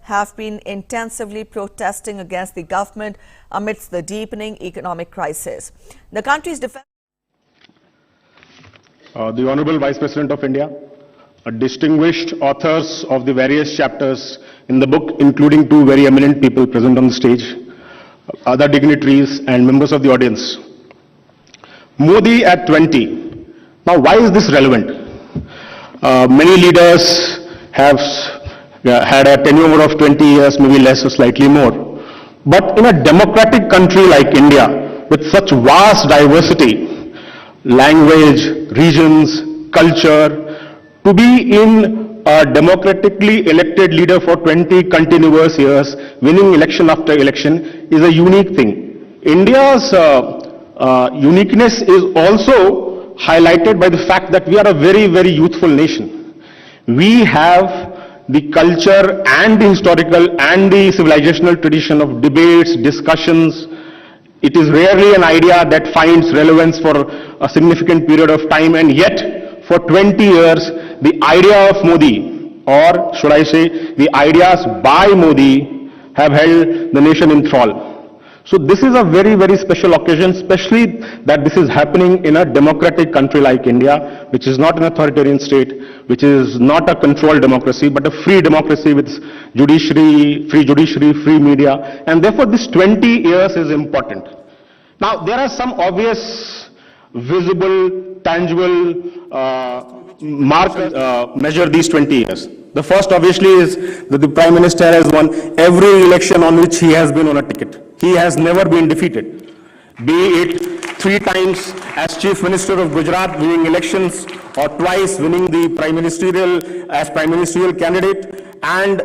have been intensively protesting against the government amidst the deepening economic crisis. The country's defense. The Honorable Vice President of India, distinguished authors of the various chapters in the book, including two very eminent people present on the stage, other dignitaries and members of the audience. Modi at 20. Now, why is this relevant? Many leaders have had a tenure of 20 years, maybe less or slightly more. But in a democratic country like India, with such vast diversity, language, regions, culture, to be in a democratically elected leader for 20 continuous years, winning election after election, is a unique thing. India's uniqueness is also highlighted by the fact that we are a very, very youthful nation. We have the culture and the historical and the civilizational tradition of debates, discussions. It is rarely an idea that finds relevance for a significant period of time, and yet for 20 years the idea of Modi, or should I say the ideas by Modi, have held the nation in thrall. So this is a very, very special occasion, especially that this is happening in a democratic country like India, which is not an authoritarian state, which is not a controlled democracy, but a free democracy with judiciary, free media, and therefore this 20 years is important. Now, there are some obvious, visible, tangible markers measure these 20 years. The first, obviously, is that the Prime Minister has won every election on which he has been on a ticket. He has never been defeated, be it 3 times as Chief Minister of Gujarat winning elections, or twice winning the Prime Ministerial candidate. And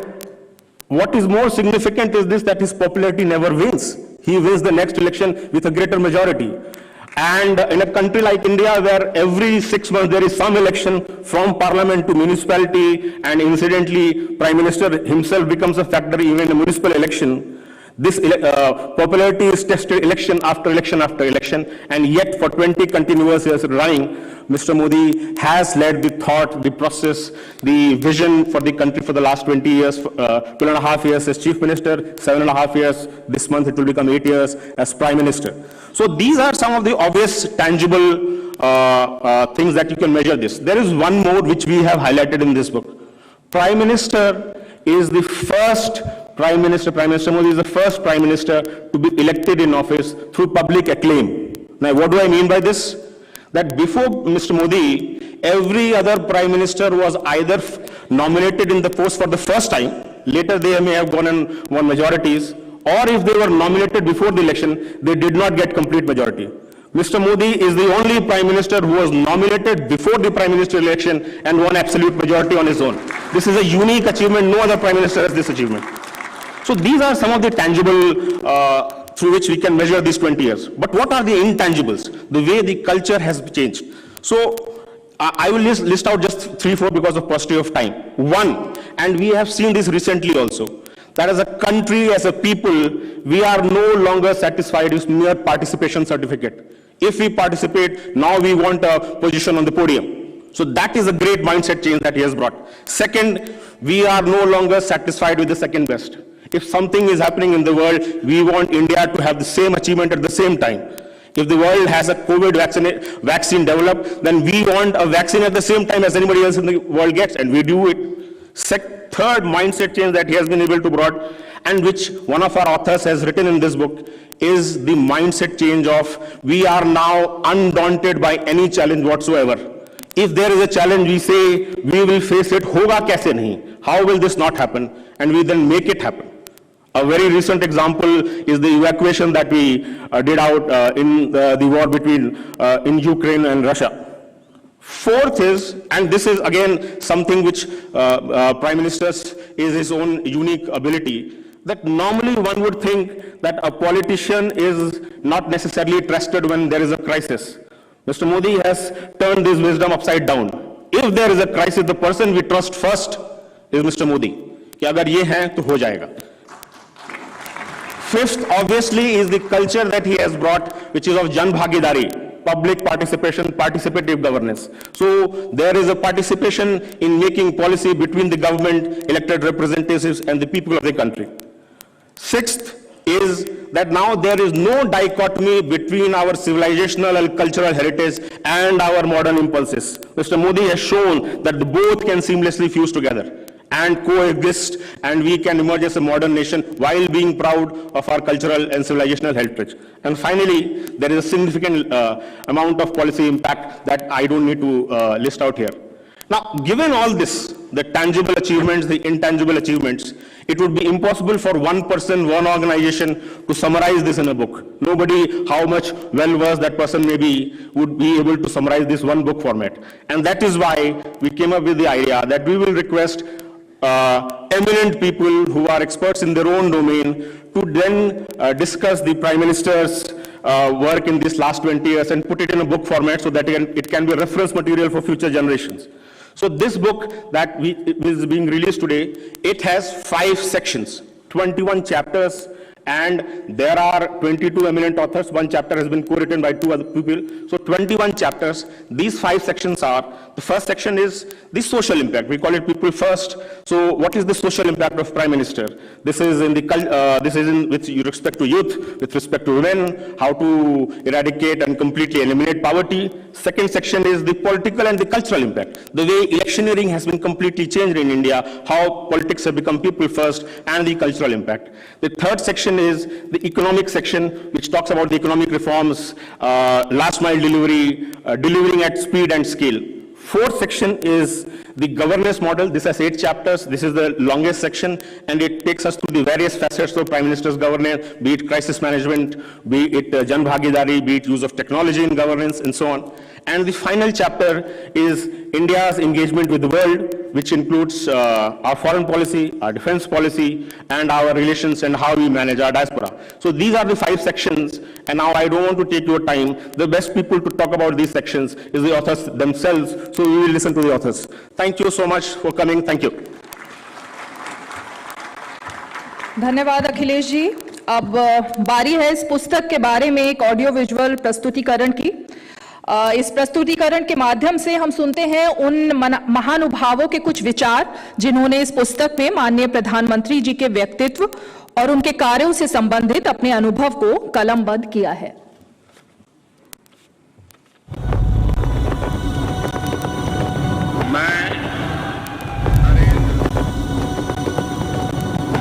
what is more significant is this, that his popularity never wins. He wins the next election with a greater majority. And in a country like India, where every 6 months there is some election from parliament to municipality, and incidentally Prime Minister himself becomes a factor even in a municipal election, this popularity is tested election after election after election, and yet for 20 continuous years running, Mr. Modi has led the thought, the process, the vision for the country for the last 20 years, 2.5 years as Chief Minister, 7.5 years, this month it will become 8 years as Prime Minister. So these are some of the obvious, tangible things that you can measure this. There is one more which we have highlighted in this book. Prime Minister is the first Prime Minister Modi is the first Prime Minister to be elected in office through public acclaim. Now, what do I mean by this? That before Mr. Modi, every other Prime Minister was either nominated in the post for the first time, later they may have gone and won majorities, or if they were nominated before the election, they did not get complete majority. Mr. Modi is the only Prime Minister who was nominated before the Prime Minister election and won absolute majority on his own. This is a unique achievement. No other Prime Minister has this achievement. So these are some of the tangible through which we can measure these 20 years. But what are the intangibles? The way the culture has changed. So I will list out just 3-4 because of paucity of time. One, and we have seen this recently also, that as a country, as a people, we are no longer satisfied with mere participation certificate. If we participate, now we want a position on the podium. So that is a great mindset change that he has brought. Second, we are no longer satisfied with the second best. If something is happening in the world, we want India to have the same achievement at the same time. If the world has a COVID vaccine developed, then we want a vaccine at the same time as anybody else in the world gets, and we do it. Third mindset change that he has been able to brought, and which one of our authors has written in this book, is the mindset change of we are now undaunted by any challenge whatsoever. If there is a challenge, we say we will face it. Hoga kaise nahi? How will this not happen? And we then make it happen. A very recent example is the evacuation that we did out in the war between in Ukraine and Russia. Fourth is, and this is again something which Prime Minister's is his own unique ability, that normally one would think that a politician is not necessarily trusted when there is a crisis. Mr. Modi has turned this wisdom upside down. If there is a crisis, the person we trust first is Mr. Modi. कि अगर ये है तो हो जाएगा. Fifth, obviously, is the culture that he has brought, which is of Jan Bhagidari. public participation, participative governance. So there is a participation in making policy between the government, elected representatives, and the people of the country. Sixth is that now there is no dichotomy between our civilizational and cultural heritage and our modern impulses. Mr. Modi has shown that the both can seamlessly fuse together and coexist, and we can emerge as a modern nation while being proud of our cultural and civilizational heritage. And finally, there is a significant amount of policy impact that I don't need to list out here. Now, given all this, the tangible achievements, the intangible achievements, it would be impossible for one person, one organization to summarize this in a book. Nobody, how much well-versed that person may be, would be able to summarize this one book format. And that is why we came up with the idea that we will request eminent people who are experts in their own domain to then discuss the Prime Minister's work in this last 20 years and put it in a book format so that it can be a reference material for future generations. So this book that is being released today, it has 5 sections, 21 chapters, and there are 22 eminent authors. One chapter has been co-written by 2 other people. So 21 chapters. These 5 sections are, the first section is the social impact. We call it people first. So what is the social impact of Prime Minister? This is in with respect to youth, with respect to women, how to eradicate and completely eliminate poverty. Second section is the political and the cultural impact. The way electioneering has been completely changed in India, how politics have become people first, and the cultural impact. The third section is the economic section, which talks about the economic reforms, last mile delivery, delivering at speed and scale. Fourth section is the governance model. This has 8 chapters. This is the longest section, and it takes us through the various facets of Prime Minister's governance, be it crisis management, be it Jan Bhagidari, be it use of technology in governance, and so on. And the final chapter is India's engagement with the world, which includes our foreign policy, our defense policy, and our relations and how we manage our diaspora. So these are the 5 sections, and now I don't want to take your time. The best people to talk about these sections is the authors themselves, so we will listen to the authors. Thank you so much for coming. Thank you. धन्यवाद अखिलेश जी। अब बारी है इस पुस्तक के बारे में एक ऑडियो विजुअल प्रस्तुतिकरण की। इस प्रस्तुतिकरण के माध्यम से हम सुनते हैं उन महानुभावों के कुछ विचार जिन्होंने इस पुस्तक में माननीय प्रधानमंत्री जी के व्यक्तित्व और उनके कार्यों से संबंधित अपने अनुभव को कलमबद्ध किया है।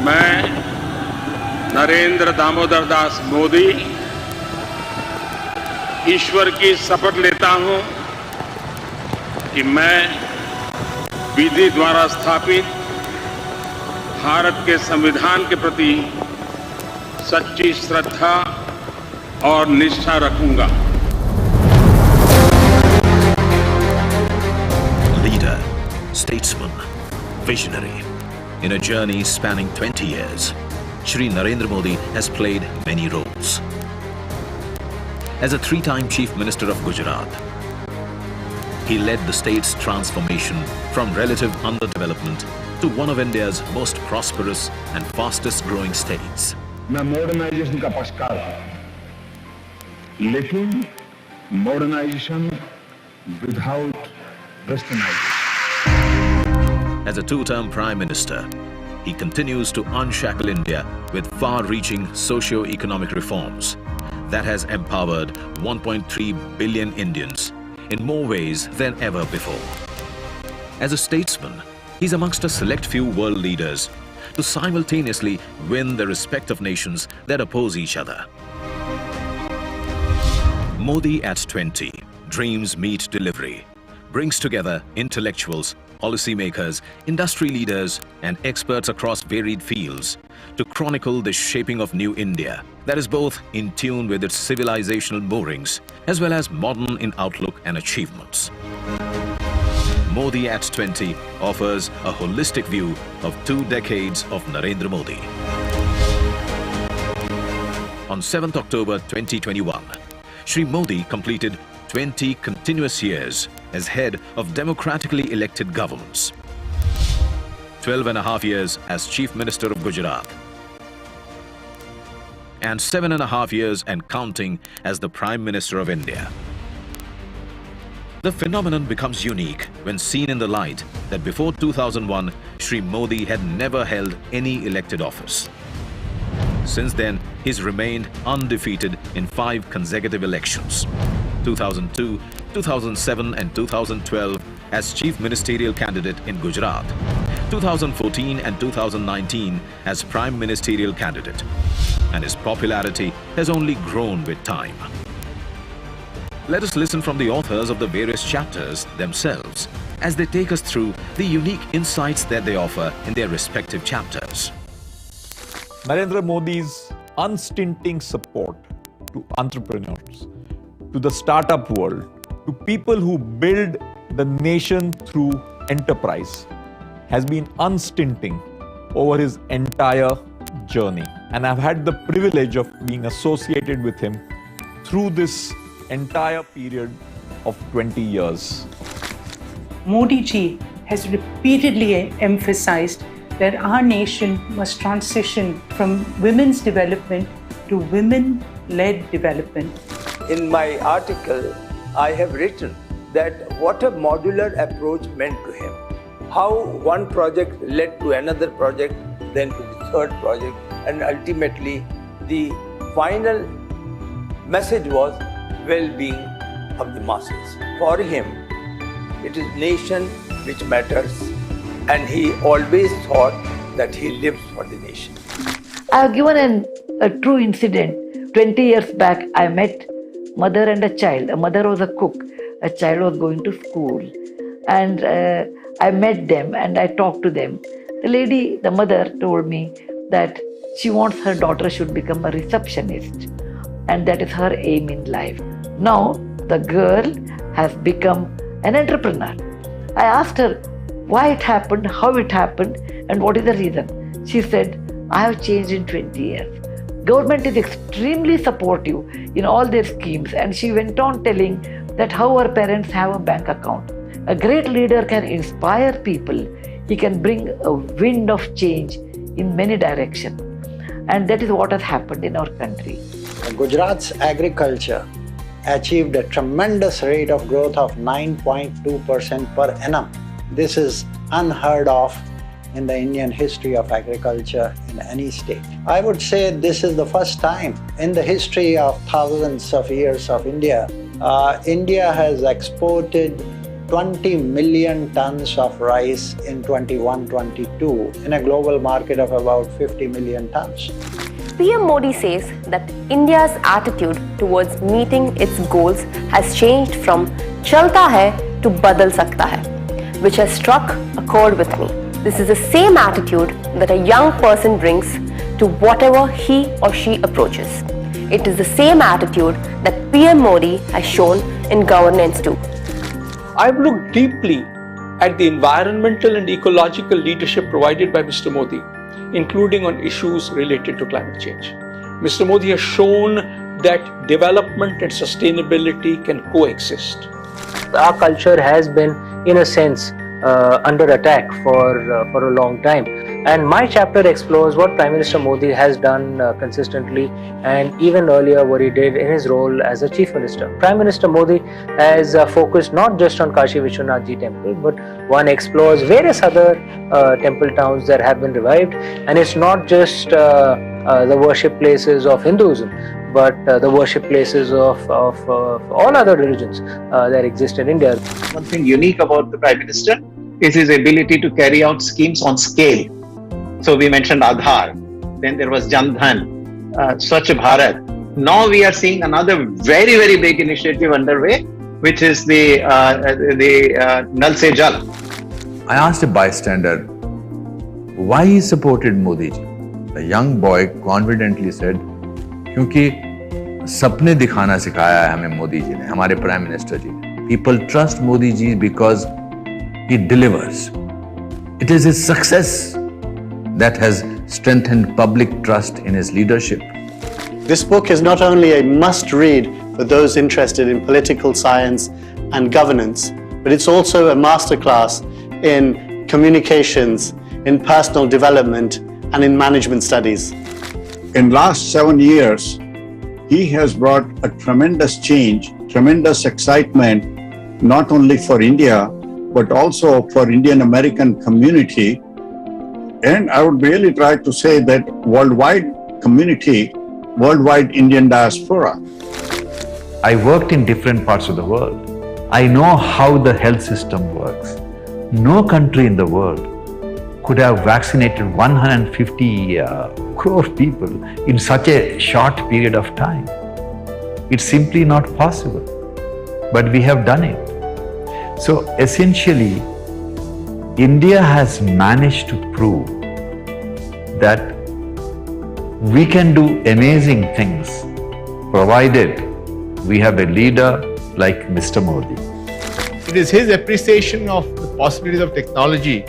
मैं नरेंद्र दामोदर दास मोदी ईश्वर की शपथ लेता हूं कि मैं विधि द्वारा स्थापित भारत के संविधान के प्रति सच्ची श्रद्धा और निष्ठा रखूंगा। Leader, statesman, visionary. In a journey spanning 20 years, Shri Narendra Modi has played many roles. As a 3-time Chief Minister of Gujarat, he led the state's transformation from relative underdevelopment to one of India's most prosperous and fastest growing states. मैं modernisation का पक्षकार हूं, लेकिन modernisation without westernisation. As a 2-term Prime Minister, he continues to unshackle India with far-reaching socio-economic reforms that has empowered 1.3 billion Indians in more ways than ever before. As a statesman, he's amongst a select few world leaders to simultaneously win the respect of nations that oppose each other. Modi at 20, dreams meet delivery, brings together intellectuals, policymakers, industry leaders, and experts across varied fields to chronicle the shaping of new India that is both in tune with its civilizational moorings as well as modern in outlook and achievements. Modi at 20 offers a holistic view of 2 decades of Narendra Modi. On 7th October 2021, Shri Modi completed 20 continuous years as head of democratically elected governments, 12.5 years as Chief Minister of Gujarat, and 7.5 years and counting as the Prime Minister of India. The phenomenon becomes unique when seen in the light that before 2001, Shri Modi had never held any elected office. Since then, he's remained undefeated in 5 consecutive elections: 2002, 2007 and 2012 as Chief Ministerial Candidate in Gujarat, 2014 and 2019 as Prime Ministerial Candidate. And his popularity has only grown with time. Let us listen from the authors of the various chapters themselves as they take us through the unique insights that they offer in their respective chapters. Narendra Modi's unstinting support to entrepreneurs, to the startup world, to people who build the nation through enterprise has been unstinting over his entire journey. And I've had the privilege of being associated with him through this entire period of 20 years. Modi ji has repeatedly emphasized that our nation must transition from women's development to women-led development. In my article, I have written that what a modular approach meant to him. How one project led to another project, then to the third project, and ultimately the final message was well-being of the masses. For him, it is nation which matters, and he always thought that he lives for the nation. I have given a true incident. 20 years back, I met mother and a child. A mother was a cook, a child was going to school, and I met them and I talked to them. The lady, the mother, told me that she wants her daughter should become a receptionist, and that is her aim in life. Now the girl has become an entrepreneur. I asked her why it happened, how it happened, and what is the reason. She said, I have changed in 20 years. Government is extremely supportive in all their schemes, and she went on telling that how her parents have a bank account. A great leader can inspire people. He can bring a wind of change in many directions. And that is what has happened in our country. Gujarat's agriculture achieved a tremendous rate of growth of 9.2% per annum. This is unheard of in the Indian history of agriculture in any state. I would say this is the first time in the history of thousands of years of India. India has exported 20 million tons of rice in 21-22 in a global market of about 50 million tons. PM Modi says that India's attitude towards meeting its goals has changed from chalta hai to badal sakta hai, which has struck a chord with me. This is the same attitude that a young person brings to whatever he or she approaches. It is the same attitude that PM Modi has shown in governance too. I've looked deeply at the environmental and ecological leadership provided by Mr. Modi, including on issues related to climate change. Mr. Modi has shown that development and sustainability can coexist. Our culture has been, in a sense, under attack for a long time. And my chapter explores what Prime Minister Modi has done consistently, and even earlier what he did in his role as a Chief Minister. Prime Minister Modi has focused not just on Kashi Vishwanath Ji temple, but one explores various other temple towns that have been revived. And it's not just the worship places of Hinduism, but the worship places of all other religions that exist in India. One thing unique about the Prime Minister is his ability to carry out schemes on scale. So we mentioned Aadhaar, then there was Jan Dhan, Swachh Bharat. Now we are seeing another very, very big initiative underway, which is the Nal Se Jal. I asked a bystander why he supported Modi ji. A young boy confidently said, क्योंकि सपने दिखाना सिखाया है हमें मोदी जी ने, हमारे prime minister जी ने. People trust Modi ji because he delivers. It is his success that has strengthened public trust in his leadership. This book is not only a must-read for those interested in political science and governance, but it's also a masterclass in communications, in personal development, and in management studies. In last 7 years, he has brought a tremendous change, tremendous excitement not only for India, but also for Indian American community. And I would really try to say that worldwide community, worldwide Indian diaspora. I worked in different parts of the world. I know how the health system works. No country in the world could have vaccinated 150 crore people in such a short period of time. It's simply not possible, but we have done it. So essentially, India has managed to prove that we can do amazing things, provided we have a leader like Mr. Modi. It is his appreciation of the possibilities of technology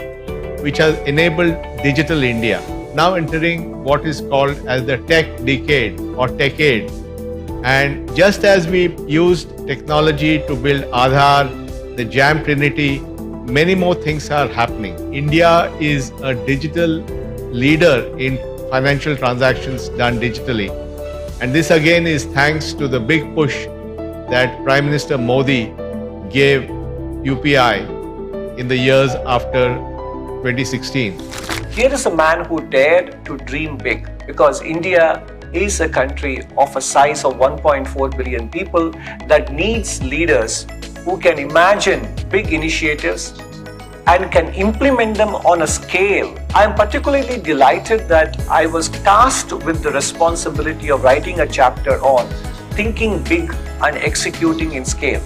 which has enabled Digital India, now entering what is called as the tech decade or techade. And just as we used technology to build Aadhaar, the Jam Trinity, many more things are happening. India is a digital leader in financial transactions done digitally. And this again is thanks to the big push that Prime Minister Modi gave UPI in the years after 2016. Here is a man who dared to dream big, because India is a country of a size of 1.4 billion people that needs leaders who can imagine big initiatives and can implement them on a scale. I am particularly delighted that I was tasked with the responsibility of writing a chapter on thinking big and executing in scale.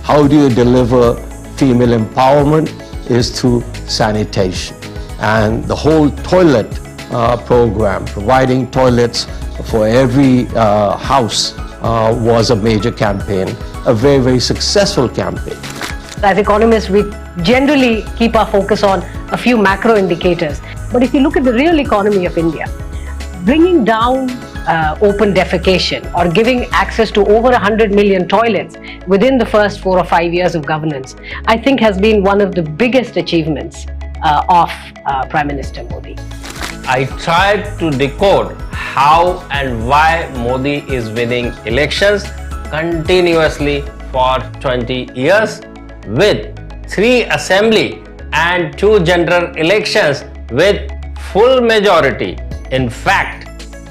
How do you deliver female empowerment is through sanitation. And the whole toilet program, providing toilets for every house was a major campaign, a very, very successful campaign. As economists, we generally keep our focus on a few macro indicators. But if you look at the real economy of India, bringing down open defecation or giving access to over 100 million toilets within the first 4 or 5 years of governance, I think has been one of the biggest achievements of Prime Minister Modi. I tried to decode how and why Modi is winning elections continuously for 20 years with 3 assembly and 2 general elections with full majority. In fact,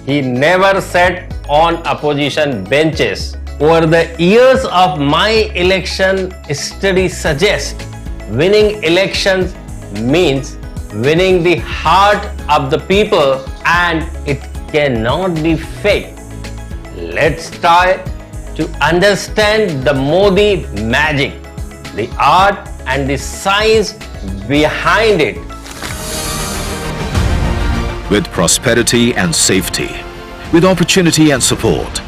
he never sat on opposition benches. Over the years of my election study suggests winning elections means winning the heart of the people, and it cannot be faked. Let's try to understand the Modi magic, the art and the science behind it. With prosperity and safety, with opportunity and support,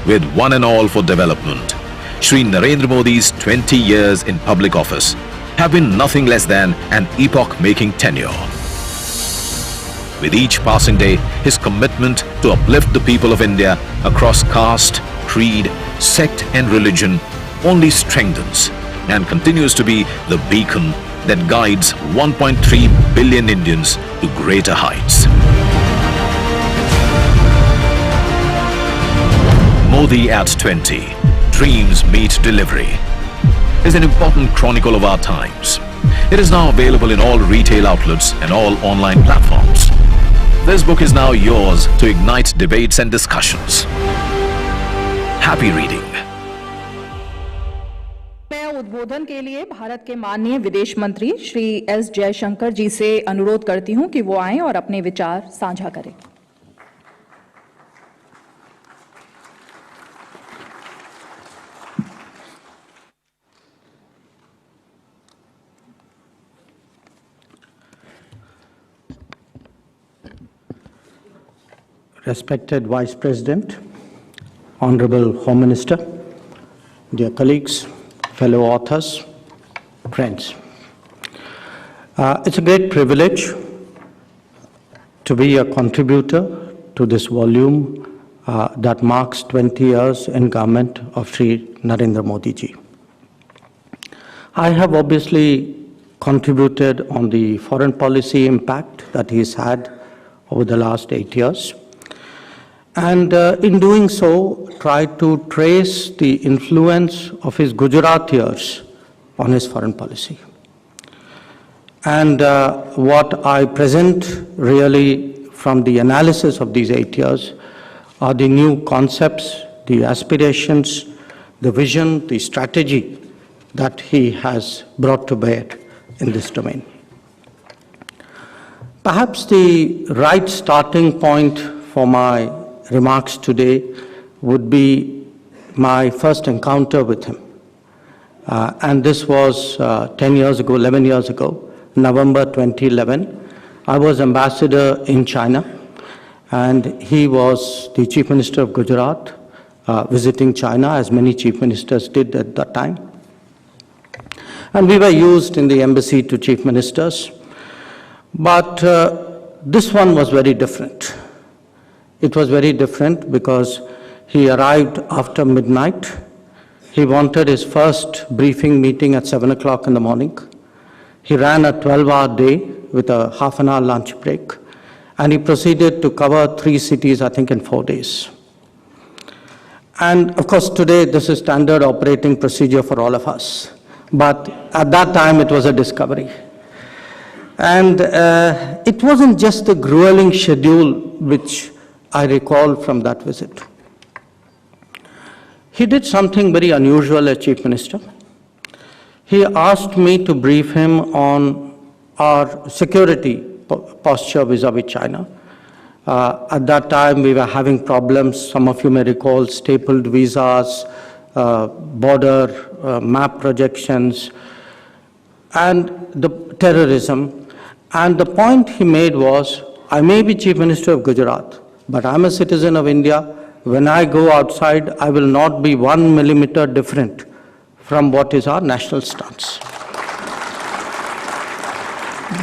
with one and all for development, Shri Narendra Modi's 20 years in public office have been nothing less than an epoch-making tenure. With each passing day, his commitment to uplift the people of India across caste, creed, sect and religion only strengthens and continues to be the beacon that guides 1.3 billion Indians to greater heights. Modi at 20, Dreams Meet Delivery, is an important chronicle of our times. It is now available in all retail outlets and all online platforms. This book is now yours to ignite debates and discussions. Happy reading. मैं उद्बोधन के लिए भारत के माननीय विदेश मंत्री Shri S Jaishankar जी से अनुरोध करती हूं कि वो आएं और अपने विचार साझा करें। Respected Vice President, Honorable Home Minister, dear colleagues, fellow authors, friends. It's a great privilege to be a contributor to this volume that marks 20 years in government of Shri Narendra Modi ji. I have obviously contributed on the foreign policy impact that he's had over the last 8 years. And in doing so, try to trace the influence of his Gujarat years on his foreign policy. And what I present really from the analysis of these 8 years are the new concepts, the aspirations, the vision, the strategy that he has brought to bear in this domain. Perhaps the right starting point for my remarks today would be my first encounter with him. And this was 10 years ago, 11 years ago, November 2011. I was ambassador in China, and he was the Chief Minister of Gujarat, visiting China, as many Chief Ministers did at that time. And we were used in the embassy to Chief Ministers. But this one was very different. It was very different because he arrived after midnight. He wanted his first briefing meeting at 7 o'clock in the morning. He ran a 12-hour day with a half-an-hour lunch break. And he proceeded to cover 3 cities, I think, in 4 days. And of course, today, this is standard operating procedure for all of us. But at that time, it was a discovery. And it wasn't just the grueling schedule which I recall from that visit. He did something very unusual as Chief Minister. He asked me to brief him on our security posture vis-a-vis China. At that time, we were having problems. Some of you may recall stapled visas, border map projections, and the terrorism. And the point he made was, I may be Chief Minister of Gujarat, but I'm a citizen of India. When I go outside, I will not be 1 millimeter different from what is our national stance.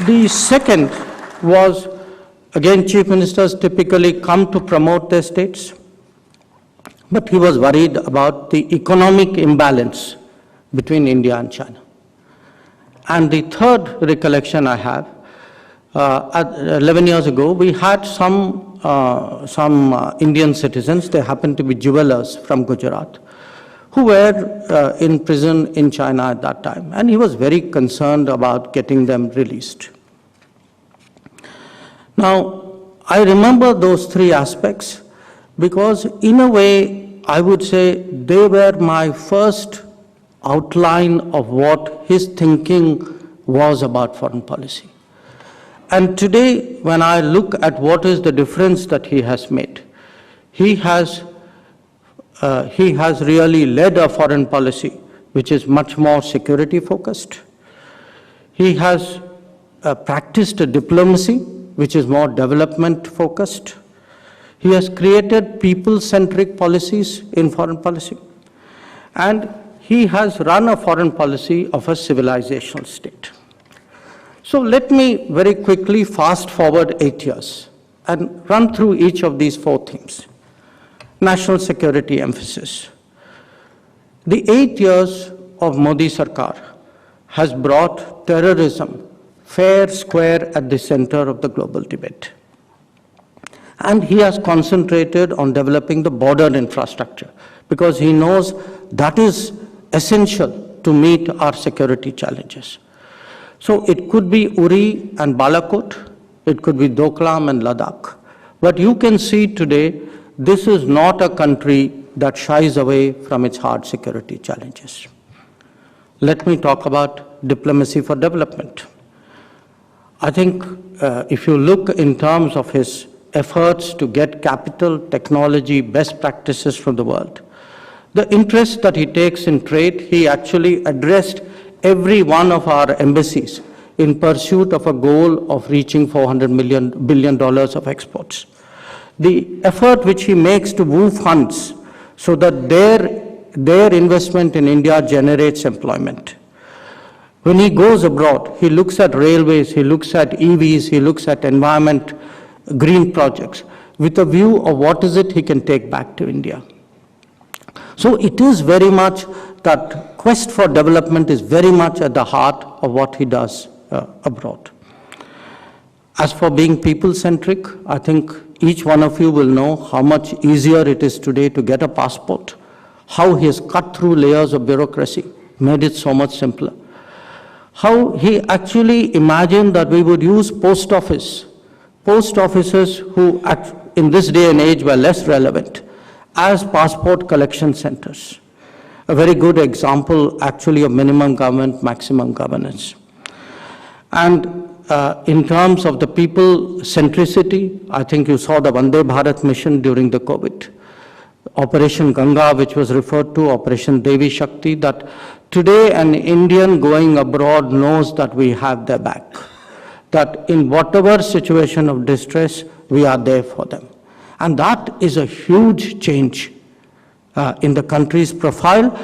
The second was, again, Chief Ministers typically come to promote their states, but he was worried about the economic imbalance between India and China. And the third recollection I have, 11 years ago, we had some Indian citizens, they happened to be jewelers from Gujarat, who were in prison in China at that time. And he was very concerned about getting them released. Now, I remember those 3 aspects because in a way, I would say they were my first outline of what his thinking was about foreign policy. And today, when I look at what is the difference that he has made, he has really led a foreign policy which is much more security focused. He has practiced a diplomacy which is more development focused. He has created people-centric policies in foreign policy. And he has run a foreign policy of a civilizational state. So let me very quickly fast forward 8 years and run through each of these 4 themes. National security emphasis. The 8 years of Modi Sarkar has brought terrorism fair square at the center of the global debate. And he has concentrated on developing the border infrastructure because he knows that is essential to meet our security challenges. So it could be Uri and Balakot, it could be Doklam and Ladakh. But you can see today, this is not a country that shies away from its hard security challenges. Let me talk about diplomacy for development. I think if you look in terms of his efforts to get capital, technology, best practices from the world, the interest that he takes in trade, he actually addressed every one of our embassies in pursuit of a goal of reaching $400 billion of exports. The effort which he makes to move funds so that their investment in India generates employment. When he goes abroad, he looks at railways, he looks at EVs, he looks at environment, green projects, with a view of what is it he can take back to India. So it is very much that quest for development is very much at the heart of what he does abroad. As for being people-centric, I think each one of you will know how much easier it is today to get a passport, how he has cut through layers of bureaucracy, made it so much simpler. how he actually imagined that we would use post offices who in this day and age were less relevant, as passport collection centers. A very good example actually of minimum government, maximum governance. And in terms of the people centricity, I think you saw the Vande Bharat mission during the COVID. Operation Ganga, which was referred to, Operation Devi Shakti, that today an Indian going abroad knows that we have their back, that in whatever situation of distress, we are there for them. And that is a huge change in the country's profile,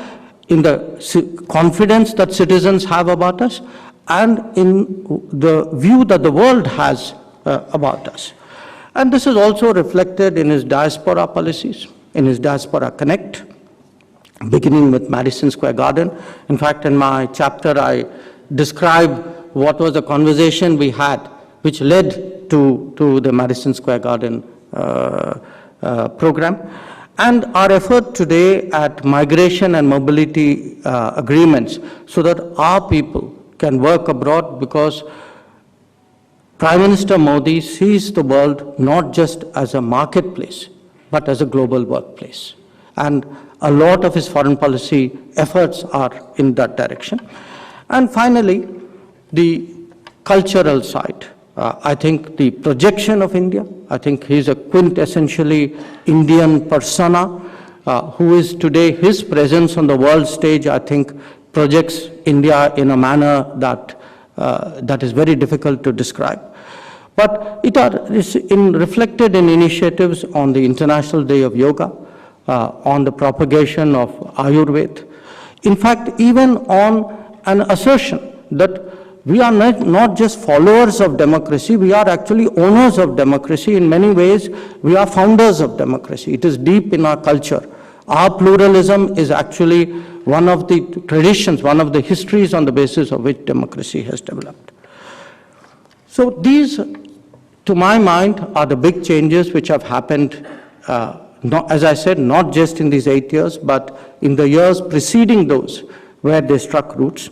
in the confidence that citizens have about us, and in the view that the world has about us. And this is also reflected in his diaspora policies, in his Diaspora Connect, beginning with Madison Square Garden. In fact, in my chapter, I describe what was the conversation we had, which led to the Madison Square Garden program. And our effort today at migration and mobility agreements so that our people can work abroad, because Prime Minister Modi sees the world not just as a marketplace, but as a global workplace. And a lot of his foreign policy efforts are in that direction. And finally, the cultural side. I think the projection of India, I think he's a quintessentially Indian persona who is today, his presence on the world stage, I think projects India in a manner that, that is very difficult to describe. But it is reflected in initiatives on the International Day of Yoga, on the propagation of Ayurveda. In fact, even on an assertion that we are not just followers of democracy, we are actually owners of democracy. In many ways, we are founders of democracy. It is deep in our culture. Our pluralism is actually one of the traditions, one of the histories on the basis of which democracy has developed. So these, to my mind, are the big changes which have happened, as I said, not just in these 8 years, but in the years preceding those where they struck roots.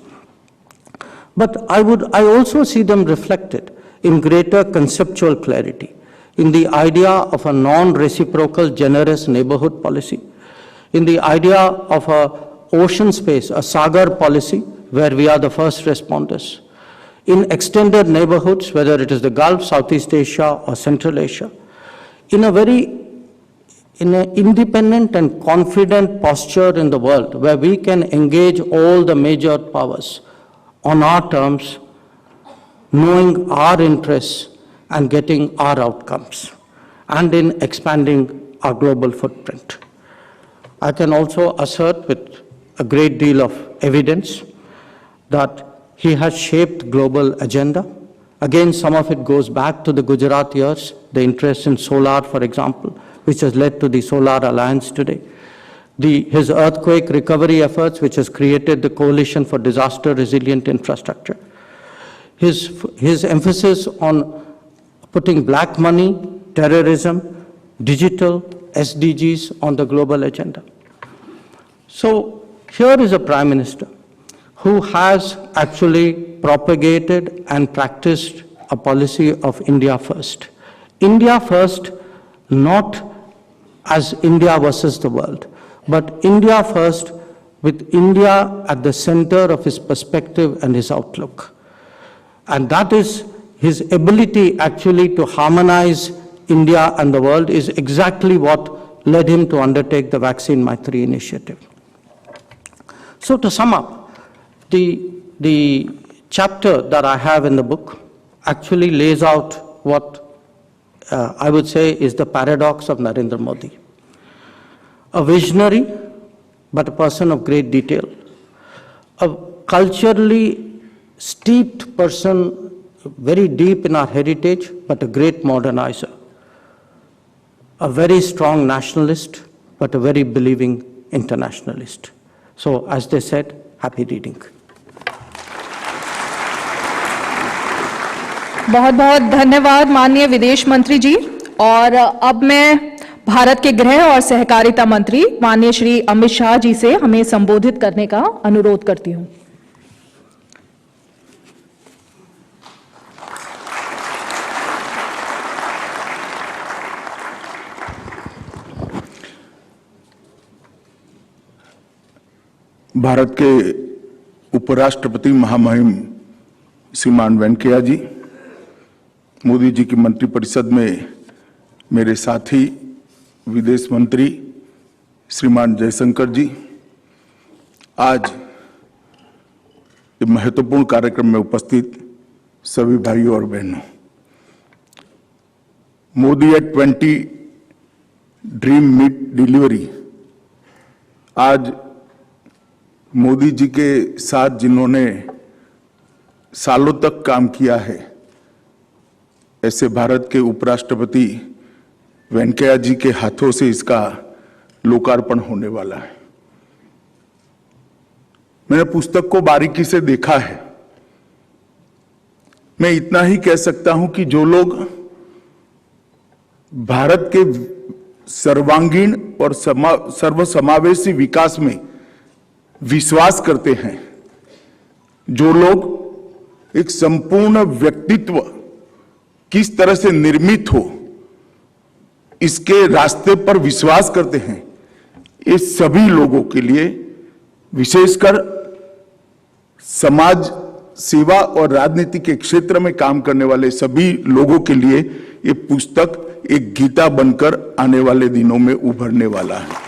But I also see them reflected in greater conceptual clarity, in the idea of a non-reciprocal generous neighborhood policy, in the idea of a ocean space, a Sagar policy, where we are the first responders, in extended neighborhoods, whether it is the Gulf, Southeast Asia, or Central Asia, in an independent and confident posture in the world, where we can engage all the major powers on our terms, knowing our interests and getting our outcomes, and in expanding our global footprint. I can also assert with a great deal of evidence that he has shaped global agenda. Again, some of it goes back to the Gujarat years, the interest in solar, for example, which has led to the Solar Alliance today. His earthquake recovery efforts, which has created the Coalition for Disaster Resilient Infrastructure. His emphasis on putting black money, terrorism, digital, SDGs on the global agenda. So here is a Prime Minister who has actually propagated and practiced a policy of India first. India first, not as India versus the world, but India first, with India at the center of his perspective and his outlook. And that is his ability actually to harmonize India and the world is exactly what led him to undertake the Vaccine Maitri initiative. So to sum up, the chapter that I have in the book actually lays out what I would say is the paradox of Narendra Modi. A visionary, but a person of great detail. A culturally steeped person, very deep in our heritage, but a great modernizer. A very strong nationalist, but a very believing internationalist. So, as they said, happy reading. बहुत बहुत धन्यवाद माननीय विदेश मंत्री जी। और अब मैं भारत के गृह और सहकारिता मंत्री माननीय श्री अमित शाह जी से हमें संबोधित करने का अनुरोध करती हूं। भारत के उपराष्ट्रपति महामहिम श्रीमान वेंकैया जी, मोदी जी की मंत्रिपरिषद में मेरे साथी विदेश मंत्री श्रीमान जयशंकर जी, आज महत्वपूर्ण कार्यक्रम में उपस्थित सभी भाइयों और बहनों, Modi at 20 dream meet delivery. आज मोदी जी के साथ जिन्होंने सालों तक काम किया है, ऐसे भारत के उपराष्ट्रपति वेंकैया जी के हाथों से इसका लोकार्पण होने वाला है। मैंने पुस्तक को बारीकी से देखा है। मैं इतना ही कह सकता हूं कि जो लोग भारत के सर्वांगीण और सर्वसमावेशी विकास में विश्वास करते हैं, जो लोग एक संपूर्ण व्यक्तित्व किस तरह से निर्मित हो इसके रास्ते पर विश्वास करते हैं, ये सभी लोगों के लिए, विशेषकर समाज सेवा और राजनीति के क्षेत्र में काम करने वाले सभी लोगों के लिए ये पुस्तक एक गीता बनकर आने वाले दिनों में उभरने वाला है।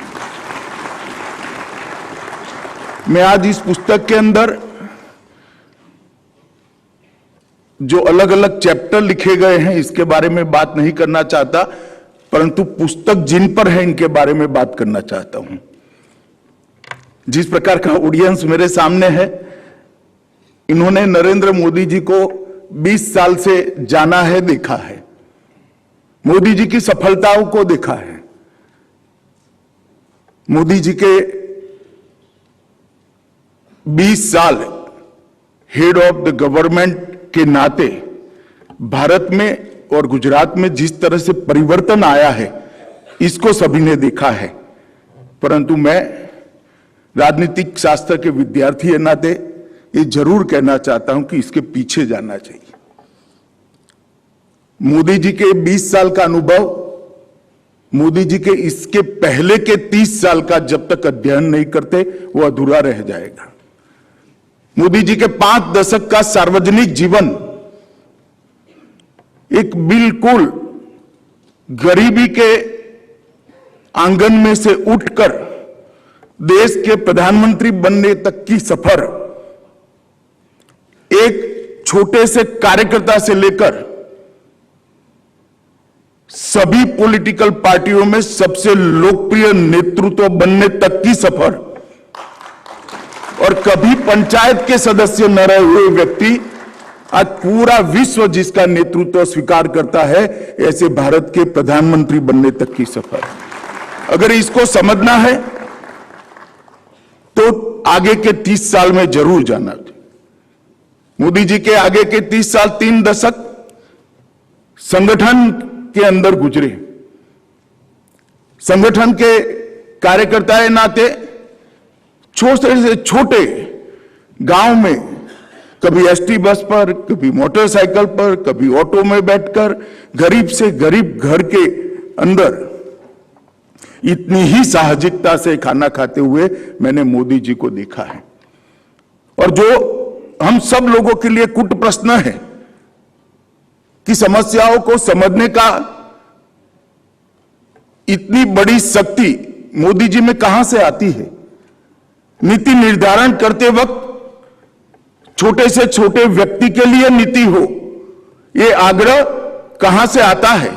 मैं आज इस पुस्तक के अंदर जो अलग अलग चैप्टर लिखे गए हैं इसके बारे में बात नहीं करना चाहता, परंतु पुस्तक जिन पर है इनके बारे में बात करना चाहता हूं। जिस प्रकार का ऑडियंस मेरे सामने है, इन्होंने नरेंद्र मोदी जी को 20 साल से जाना है, देखा है, मोदी जी की सफलताओं को देखा है, मोदी जी के 20 साल हेड ऑफ द गवर्नमेंट के नाते भारत में और गुजरात में जिस तरह से परिवर्तन आया है, इसको सभी ने देखा है। परंतु मैं राजनीतिक शास्त्र के विद्यार्थी के नाते ये जरूर कहना चाहता हूं कि इसके पीछे जाना चाहिए। मोदी जी के 20 साल का अनुभव, मोदी जी के इसके पहले के 30 साल का जब तक अध्ययन नहीं करते वो अधूरा रह जाएगा। मोदी जी के 5 दशक का सार्वजनिक जीवन एक बिल्कुल गरीबी के आंगन में से उठकर देश के प्रधानमंत्री बनने तक की सफर, एक छोटे से कार्यकर्ता से लेकर सभी पॉलिटिकल पार्टियों में सबसे लोकप्रिय नेतृत्व बनने तक की सफर, और कभी पंचायत के सदस्य न रहे हुए व्यक्ति आज पूरा विश्व जिसका नेतृत्व स्वीकार करता है, ऐसे भारत के प्रधानमंत्री बनने तक की सफर। अगर इसको समझना है तो आगे के 30 साल में जरूर जाना चाहिए। मोदी जी के आगे के 30 साल 3 दशक संगठन के अंदर गुजरे। संगठन के कार्यकर्ता के नाते छोटे से छोटे गांव में कभी एसटी बस पर, कभी मोटरसाइकिल पर, कभी ऑटो में बैठकर गरीब से गरीब घर के अंदर इतनी ही साहसिकता से खाना खाते हुए मैंने मोदी जी को देखा है। और जो हम सब लोगों के लिए कुट प्रश्न है कि समस्याओं को समझने का इतनी बड़ी शक्ति मोदी जी में कहां से आती है। नीति निर्धारण करते वक्त छोटे से छोटे व्यक्ति के लिए नीति हो, ये आग्रह कहां से आता है,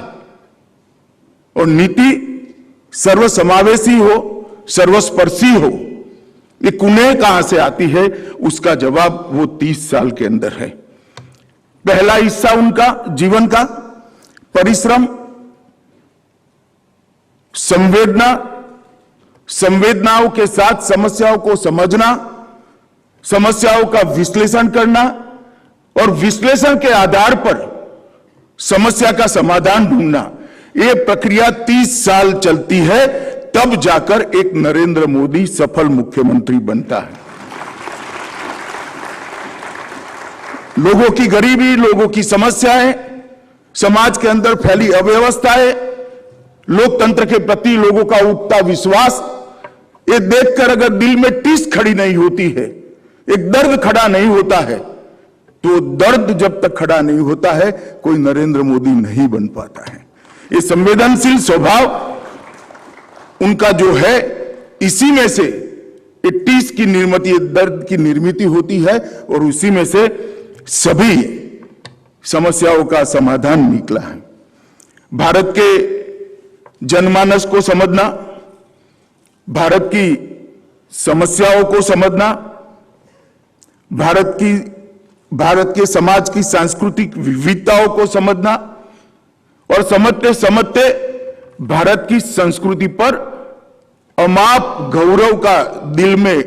और नीति सर्वसमावेशी हो, सर्वस्पर्शी हो, ये कुनेह कहां से आती है, उसका जवाब वो 30 साल के अंदर है। पहला हिस्सा उनका जीवन का परिश्रम, संवेदना, संवेदनाओं के साथ समस्याओं को समझना, समस्याओं का विश्लेषण करना, और विश्लेषण के आधार पर समस्या का समाधान ढूंढना। ये प्रक्रिया 30 साल चलती है, तब जाकर एक नरेंद्र मोदी सफल मुख्यमंत्री बनता है। लोगों की गरीबी, लोगों की समस्याएं, समाज के अंदर फैली अव्यवस्थाएं, लोकतंत्र के प्रति लोगों का उठता विश्वास, ये देखकर अगर दिल में टीस खड़ी नहीं होती है, एक दर्द खड़ा नहीं होता है, तो दर्द जब तक खड़ा नहीं होता है कोई नरेंद्र मोदी नहीं बन पाता है। ये संवेदनशील स्वभाव उनका जो है, इसी में से ये टीस की निर्मित, ये दर्द की निर्मित होती है और उसी में से सभी समस्याओं का समाधान निकला है। भारत के जनमानस को समझना, भारत की समस्याओं को समझना, भारत के समाज की सांस्कृतिक विविधताओं को समझना और समझते समझते भारत की संस्कृति पर अमाप गौरव का दिल में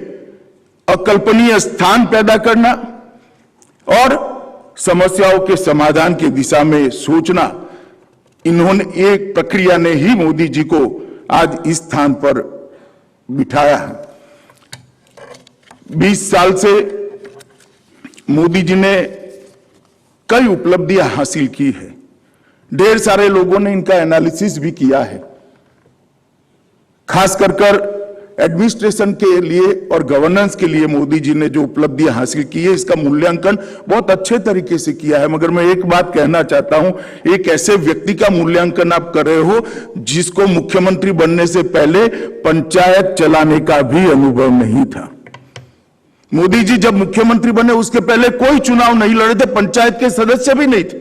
अकल्पनीय स्थान पैदा करना और समस्याओं के समाधान की दिशा में सोचना, इन्होंने एक प्रक्रिया ने ही मोदी जी को आज इस स्थान पर बिठाया है। 20 साल से मोदी जी ने कई उपलब्धियां हासिल की है। ढेर सारे लोगों ने इनका एनालिसिस भी किया है। खास कर एडमिनिस्ट्रेशन के लिए और गवर्नेंस के लिए मोदी जी ने जो उपलब्धियां हासिल की है, इसका मूल्यांकन बहुत अच्छे तरीके से किया है। मगर मैं एक बात कहना चाहता हूं, एक ऐसे व्यक्ति का मूल्यांकन आप कर रहे हो जिसको मुख्यमंत्री बनने से पहले पंचायत चलाने का भी अनुभव नहीं था। मोदी जी जब मुख्यमंत्री बने उसके पहले कोई चुनाव नहीं लड़े थे, पंचायत के सदस्य भी नहीं थे,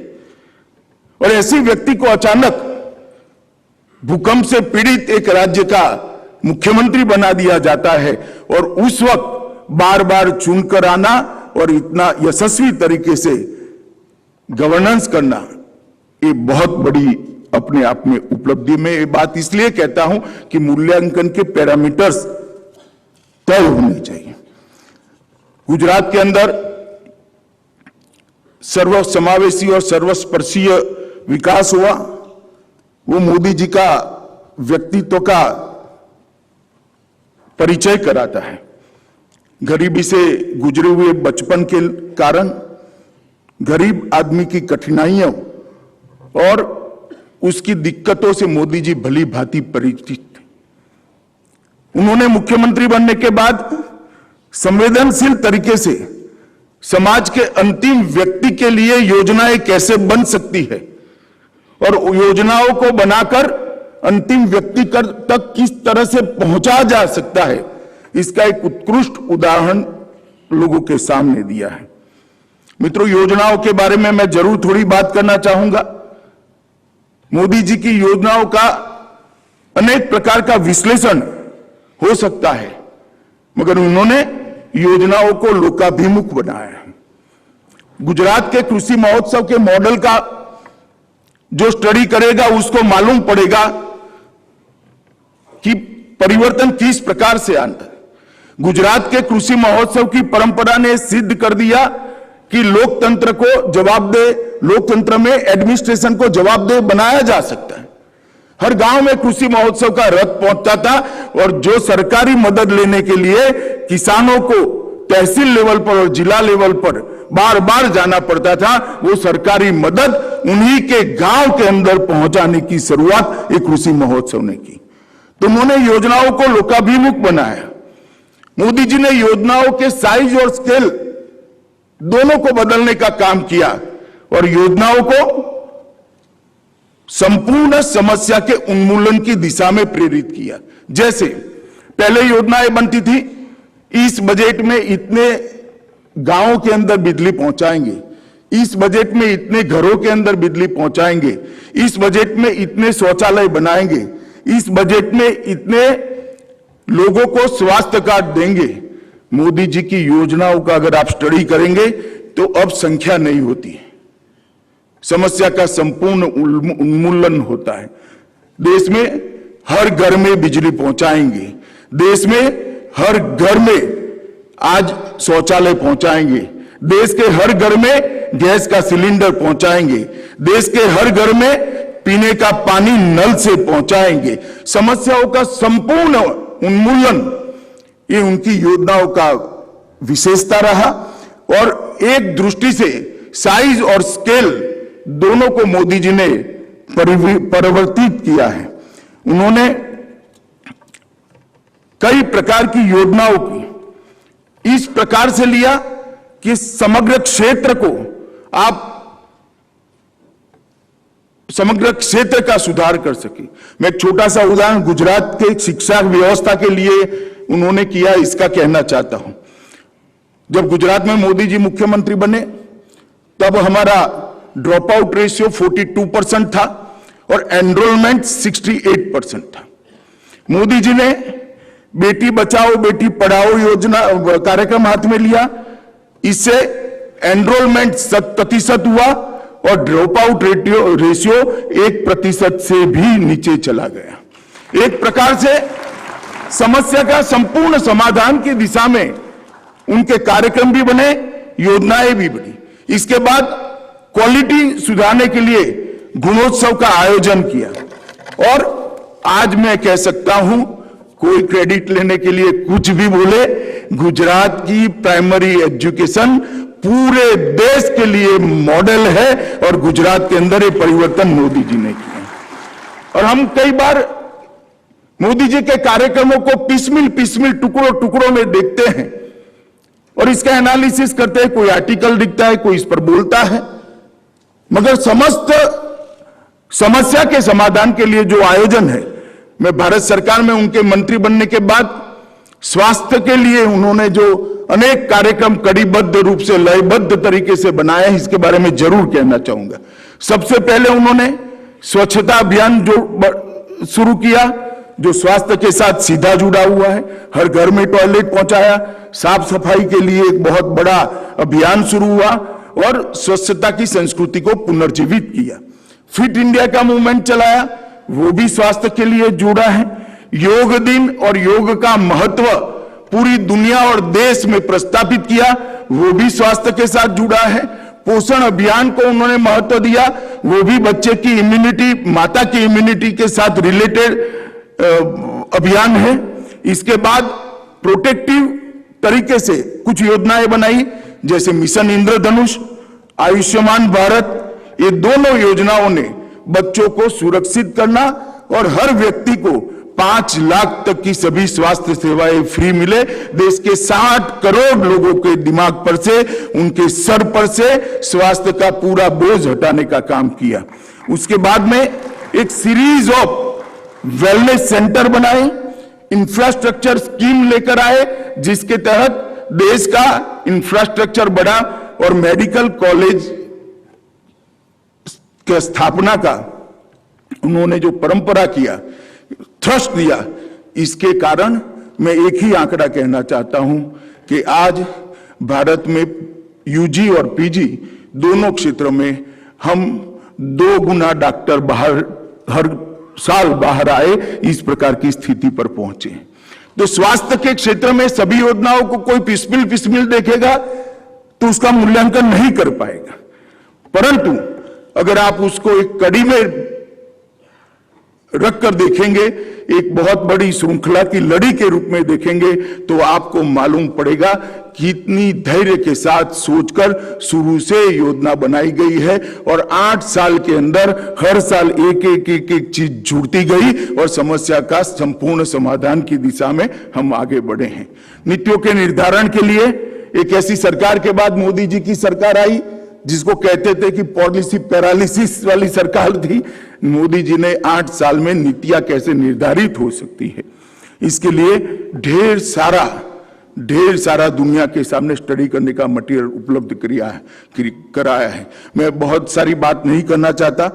और ऐसी व्यक्ति को अचानक भूकंप से पीड़ित एक राज्य का मुख्यमंत्री बना दिया जाता है और उस वक्त बार बार चुनकर आना और इतना यशस्वी तरीके से गवर्नेंस करना, ये बहुत बड़ी अपने आप में उपलब्धि। में ये बात इसलिए कहता हूं कि मूल्यांकन के पैरामीटर्स तय होने चाहिए। गुजरात के अंदर सर्वसमावेशी और सर्वस्पर्शीय विकास हुआ, वो मोदी जी का व्यक्तित्व का परिचय कराता है। गरीबी से गुजरे हुए बचपन के कारण गरीब आदमी की कठिनाइयों और उसकी दिक्कतों से मोदी जी भली भांति परिचित थे। उन्होंने मुख्यमंत्री बनने के बाद संवेदनशील तरीके से समाज के अंतिम व्यक्ति के लिए योजनाएं कैसे बन सकती है और योजनाओं को बनाकर अंतिम व्यक्ति तक किस तरह से पहुंचा जा सकता है, इसका एक उत्कृष्ट उदाहरण लोगों के सामने दिया है। मित्रों, योजनाओं के बारे में मैं जरूर थोड़ी बात करना चाहूंगा। मोदी जी की योजनाओं का अनेक प्रकार का विश्लेषण हो सकता है, मगर उन्होंने योजनाओं को लोकाभिमुख बनाया है। गुजरात के कृषि महोत्सव के मॉडल का जो स्टडी करेगा उसको मालूम पड़ेगा कि परिवर्तन किस प्रकार से आना। गुजरात के कृषि महोत्सव की परंपरा ने सिद्ध कर दिया कि लोकतंत्र को जवाबदेह, लोकतंत्र में एडमिनिस्ट्रेशन को जवाबदेह बनाया जा सकता है। हर गांव में कृषि महोत्सव का रथ पहुंचता था और जो सरकारी मदद लेने के लिए किसानों को तहसील लेवल पर और जिला लेवल पर बार बार जाना पड़ता था, वो सरकारी मदद उन्हीं के गांव के अंदर पहुंचाने की शुरुआत एक कृषि महोत्सव ने की। तो उन्होंने योजनाओं को लोकाभिमुख बनाया। मोदी जी ने योजनाओं के साइज और स्केल दोनों को बदलने का काम किया और योजनाओं को संपूर्ण समस्या के उन्मूलन की दिशा में प्रेरित किया। जैसे पहले योजनाएं बनती थी, इस बजट में इतने गांवों के अंदर बिजली पहुंचाएंगे, इस बजट में इतने घरों के अंदर बिजली पहुंचाएंगे, इस बजट में इतने शौचालय बनाएंगे, इस बजट में इतने लोगों को स्वास्थ्य कार्ड देंगे। मोदी जी की योजनाओं का अगर आप स्टडी करेंगे तो अब संख्या नहीं होती है, समस्या का संपूर्ण उन्मूलन होता है। देश में हर घर में बिजली पहुंचाएंगे, देश में हर घर में आज शौचालय पहुंचाएंगे, देश के हर घर में गैस का सिलेंडर पहुंचाएंगे, देश के हर घर में पीने का पानी नल से पहुंचाएंगे। समस्याओं का संपूर्ण उन्मूलन ये उनकी योजनाओं का विशेषता रहा और एक दृष्टि से साइज और स्केल दोनों को मोदी जी ने परिवर्तित किया है। उन्होंने कई प्रकार की योजनाओं की इस प्रकार से लिया कि समग्र क्षेत्र को आप समग्र क्षेत्र का सुधार कर सके। मैं एक छोटा सा उदाहरण गुजरात के शिक्षा व्यवस्था के लिए उन्होंने किया, इसका कहना चाहता हूं। जब गुजरात में मोदी जी मुख्यमंत्री बने तब हमारा ड्रॉप आउट रेशियो 42% था और एनरोलमेंट 68% था। मोदी जी ने बेटी बचाओ बेटी पढ़ाओ योजना कार्यक्रम हाथ में लिया, इससे एनरोलमेंट 100% हुआ और ड्रॉप आउट रेशियो 1% से भी नीचे चला गया। एक प्रकार से समस्या का संपूर्ण समाधान की दिशा में उनके कार्यक्रम भी बने, योजनाएं भी बनी। इसके बाद क्वालिटी सुधारने के लिए गुणोत्सव का आयोजन किया और आज मैं कह सकता हूं, कोई क्रेडिट लेने के लिए कुछ भी बोले, गुजरात की प्राइमरी एजुकेशन पूरे देश के लिए मॉडल है और गुजरात के अंदर ये परिवर्तन मोदी जी ने किया। और हम कई बार मोदी जी के कार्यक्रमों को पिसमिल टुकड़ों में देखते हैं और इसका एनालिसिस करते हैं, कोई आर्टिकल दिखता है, कोई इस पर बोलता है, मगर समस्त समस्या के समाधान के लिए जो आयोजन है, मैं भारत सरकार में उनके मंत्री बनने के बाद स्वास्थ्य के लिए उन्होंने जो अनेक कार्यक्रम कड़ीबद्ध रूप से लयबद्ध तरीके से बनाए हैं, इसके बारे में जरूर कहना चाहूंगा। सबसे पहले उन्होंने स्वच्छता अभियान जो शुरू किया, जो स्वास्थ्य के साथ सीधा जुड़ा हुआ है, हर घर में टॉयलेट पहुंचाया, साफ सफाई के लिए एक बहुत बड़ा अभियान शुरू हुआ और स्वच्छता की संस्कृति को पुनर्जीवित किया। फिट इंडिया का मूवमेंट चलाया, वो भी स्वास्थ्य के लिए जुड़ा है। योग दिन और योग का महत्व पूरी दुनिया और देश में प्रस्तावित किया, वो भी स्वास्थ्य के साथ जुड़ा है। पोषण अभियान को उन्होंने महत्व दिया, वो भी बच्चे की इम्यूनिटी, माता की इम्यूनिटी के साथ रिलेटेड अभियान है। इसके बाद प्रोटेक्टिव तरीके से कुछ योजनाएं बनाई, जैसे मिशन इंद्रधनुष, आयुष्मान भारत। ये दोनों योजनाओं ने बच्चों को सुरक्षित करना और हर व्यक्ति को 5 लाख तक की सभी स्वास्थ्य सेवाएं फ्री मिले, देश के 60 करोड़ लोगों के दिमाग पर से, उनके सर पर से स्वास्थ्य का पूरा बोझ हटाने का काम किया। उसके बाद में एक सीरीज ऑफ वेलनेस सेंटर बनाए, इंफ्रास्ट्रक्चर स्कीम लेकर आए, जिसके तहत देश का इंफ्रास्ट्रक्चर बढ़ा और मेडिकल कॉलेज की स्थापना का उन्होंने जो परंपरा किया, थ्रस्ट दिया, इसके कारण मैं एक ही आंकड़ा कहना चाहता हूं कि आज भारत में यूजी और पीजी दोनों क्षेत्रों में हम 2 गुना डॉक्टर बाहर हर साल बाहर आए, इस प्रकार की स्थिति पर पहुंचे। तो स्वास्थ्य के क्षेत्र में सभी योजनाओं को कोई पिसमिल देखेगा तो उसका मूल्यांकन नहीं कर पाएगा, परंतु अगर आप उसको एक कड़ी में रखकर देखेंगे, एक बहुत बड़ी श्रृंखला की लड़ी के रूप में देखेंगे, तो आपको मालूम पड़ेगा कितनी धैर्य के साथ सोचकर शुरू से योजना बनाई गई है और 8 साल के अंदर हर साल एक चीज जुड़ती गई और समस्या का संपूर्ण समाधान की दिशा में हम आगे बढ़े हैं। नीतियों के निर्धारण के लिए एक ऐसी सरकार के बाद मोदी जी की सरकार आई, जिसको कहते थे कि पॉलिसी पैरालिसिस वाली सरकार थी। मोदी जी ने 8 साल में नीतियां कैसे निर्धारित हो सकती है, इसके लिए ढेर सारा दुनिया के सामने स्टडी करने का मटेरियल उपलब्ध कराया है। मैं बहुत सारी बात नहीं करना चाहता,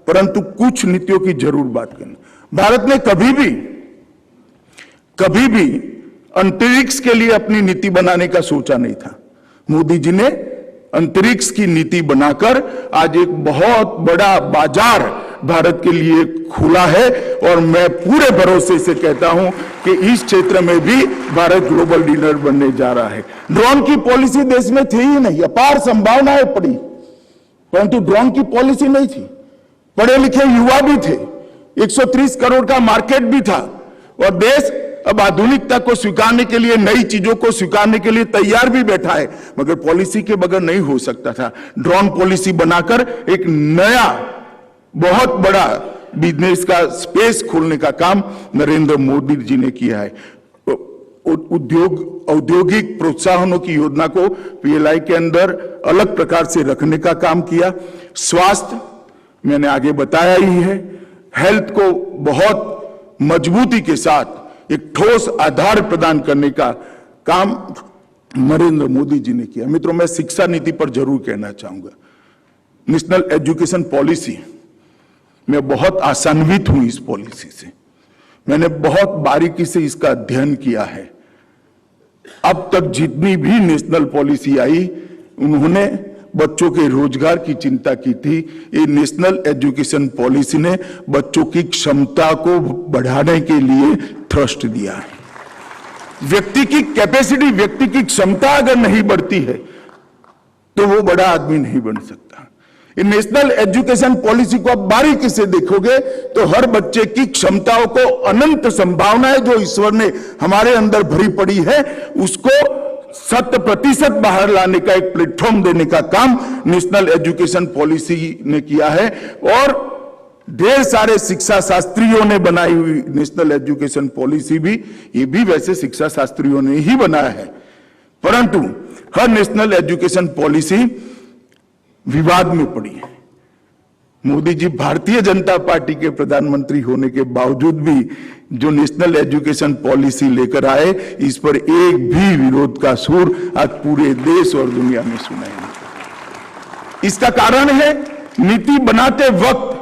परंतु कुछ नीतियों की जरूर बात करना। भारत ने कभी भी अंतरिक्ष के लिए अपनी नीति बनाने का सोचा नहीं था। मोदी जी ने अंतरिक्ष की नीति बनाकर आज एक बहुत बड़ा बाजार भारत के लिए खुला है और मैं पूरे भरोसे से कहता हूं कि इस क्षेत्र में भी भारत ग्लोबल लीडर बनने जा रहा है। ड्रोन की पॉलिसी देश में थी ही नहीं, अपार संभावनाएं पड़ी, परंतु ड्रोन की पॉलिसी नहीं थी। पढ़े लिखे युवा भी थे, 130 करोड़ का मार्केट भी था और देश अब आधुनिकता को स्वीकारने के लिए, नई चीजों को स्वीकारने के लिए तैयार भी बैठा है, मगर पॉलिसी के बगैर नहीं हो सकता था। ड्रोन पॉलिसी बनाकर एक नया बहुत बड़ा बिजनेस का स्पेस खोलने का काम नरेंद्र मोदी जी ने किया है। औद्योगिक प्रोत्साहनों की योजना को पीएलआई के अंदर अलग प्रकार से रखने का काम किया। स्वास्थ्य मैंने आगे बताया ही है। हेल्थ को बहुत मजबूती के साथ एक ठोस आधार प्रदान करने का काम नरेंद्र मोदी जी ने किया। मित्रों, मैं शिक्षा नीति पर जरूर कहना चाहूंगा। नेशनल एजुकेशन पॉलिसी, मैं बहुत आशान्वित हूं इस पॉलिसी से। मैंने बहुत बारीकी से इसका अध्ययन किया है। अब तक जितनी भी नेशनल पॉलिसी आई, उन्होंने बच्चों के रोजगार की चिंता की थी। ये नेशनल एजुकेशन पॉलिसी ने बच्चों की क्षमता को बढ़ाने के लिए थ्रस्ट दिया है। व्यक्ति की कैपेसिटी, व्यक्ति की क्षमता अगर नहीं बढ़ती है तो वो बड़ा आदमी नहीं बन सकता। इन नेशनल एजुकेशन पॉलिसी को आप बारीकी से देखोगे तो हर बच्चे की क्षमताओं को, अनंत संभावनाएं जो ईश्वर ने हमारे अंदर भरी पड़ी है, उसको 100% बाहर लाने का एक प्लेटफॉर्म देने का काम नेशनल एजुकेशन पॉलिसी ने किया है। और ढेर सारे शिक्षा शास्त्रियों ने बनाई हुई नेशनल एजुकेशन पॉलिसी भी, ये भी वैसे शिक्षा शास्त्रियों ने ही बनाया है, परंतु हर नेशनल एजुकेशन पॉलिसी विवाद में पड़ी है। मोदी जी भारतीय जनता पार्टी के प्रधानमंत्री होने के बावजूद भी जो नेशनल एजुकेशन पॉलिसी लेकर आए, इस पर एक भी विरोध का सुर आज पूरे देश और दुनिया में सुनाई नहीं। इसका कारण है, नीति बनाते वक्त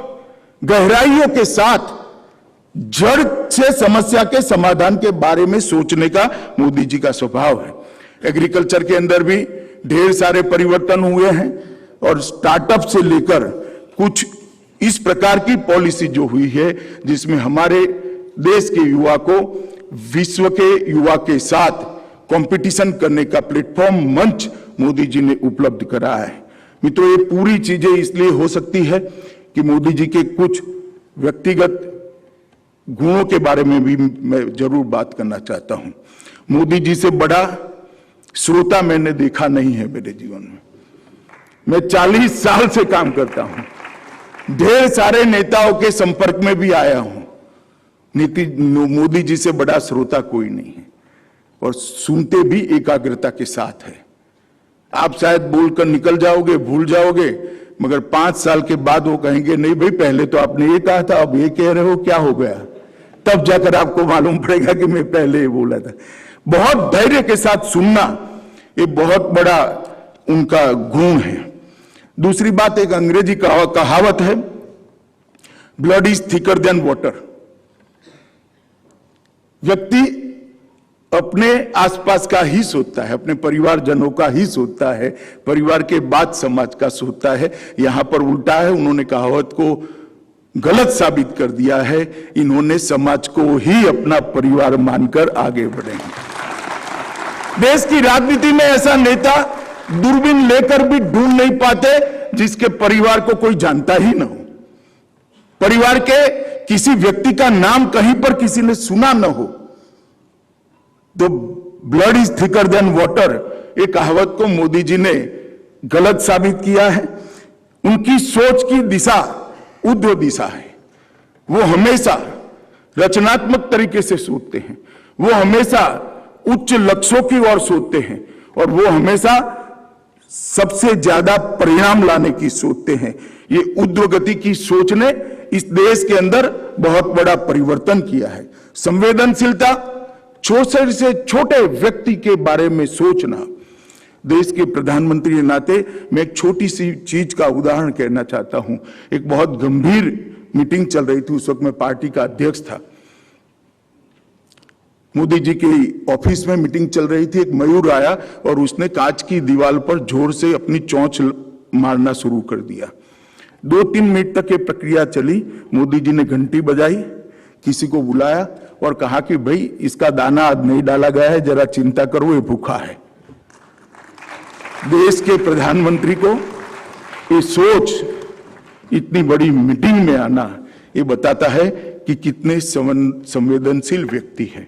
गहराइयों के साथ जड़ से समस्या के समाधान के बारे में सोचने का मोदी जी का स्वभाव है। एग्रीकल्चर के अंदर भी ढेर सारे परिवर्तन हुए हैं और स्टार्टअप से लेकर कुछ इस प्रकार की पॉलिसी जो हुई है, जिसमें हमारे देश के युवा को विश्व के युवा के साथ कंपटीशन करने का प्लेटफॉर्म, मंच मोदी जी ने उपलब्ध कराया है। मित्रों, ये पूरी चीजें इसलिए हो सकती है कि मोदी जी के कुछ व्यक्तिगत गुणों के बारे में भी मैं जरूर बात करना चाहता हूं। मोदी जी से बड़ा श्रोता मैंने देखा नहीं है मेरे जीवन में। मैं 40 साल से काम करता हूं, ढेर सारे नेताओं के संपर्क में भी आया हूं। मोदी जी से बड़ा श्रोता कोई नहीं है और सुनते भी एकाग्रता के साथ है। आप शायद बोलकर निकल जाओगे, भूल जाओगे, मगर 5 साल के बाद वो कहेंगे, नहीं भाई पहले तो आपने ये कहा था, अब ये कह रहे हो, क्या हो गया? तब जाकर आपको मालूम पड़ेगा कि मैं पहले ये बोला था। बहुत धैर्य के साथ सुनना, ये बहुत बड़ा उनका गुण है। दूसरी बात, एक अंग्रेजी कहावत है, blood is thicker than water. व्यक्ति अपने आसपास का ही सोचता है, अपने परिवारजनों का ही सोचता है, परिवार के बाद समाज का सोचता है। यहां पर उल्टा है, उन्होंने कहावत को गलत साबित कर दिया है। इन्होंने समाज को ही अपना परिवार मानकर आगे बढ़े। देश की राजनीति में ऐसा नेता दूरबीन लेकर भी ढूंढ नहीं पाते जिसके परिवार को कोई जानता ही ना हो, परिवार के किसी व्यक्ति का नाम कहीं पर किसी ने सुना न हो। तो blood is thicker than water, ये कहावत को मोदी जी ने गलत साबित किया है। उनकी सोच की दिशा उद्योग दिशा है। वो हमेशा रचनात्मक तरीके से सोचते हैं, वो हमेशा उच्च लक्ष्यों की ओर सोचते हैं और वो हमेशा सबसे ज्यादा परिणाम लाने की सोचते हैं। ये उद्योगति की सोच ने इस देश के अंदर बहुत बड़ा परिवर्तन किया है। संवेदनशीलता, छोटे से छोटे व्यक्ति के बारे में सोचना। देश के प्रधानमंत्री के नाते मैं एक छोटी सी चीज का उदाहरण कहना चाहता हूं। एक बहुत गंभीर मीटिंग चल रही थी, उस वक्त मैं पार्टी का अध्यक्ष था। मोदी जी के ऑफिस में मीटिंग चल रही थी। एक मयूर आया और उसने कांच की दीवार पर जोर से अपनी चोंच मारना शुरू कर दिया। 2-3 मिनट तक ये प्रक्रिया चली। मोदी जी ने घंटी बजाई, किसी को बुलाया और कहा कि भाई इसका दाना आज नहीं डाला गया है, जरा चिंता करो, ये भूखा है। देश के प्रधानमंत्री को ये सोच, इतनी बड़ी मीटिंग में आना, ये बताता है कि कितने संवेदनशील व्यक्ति है,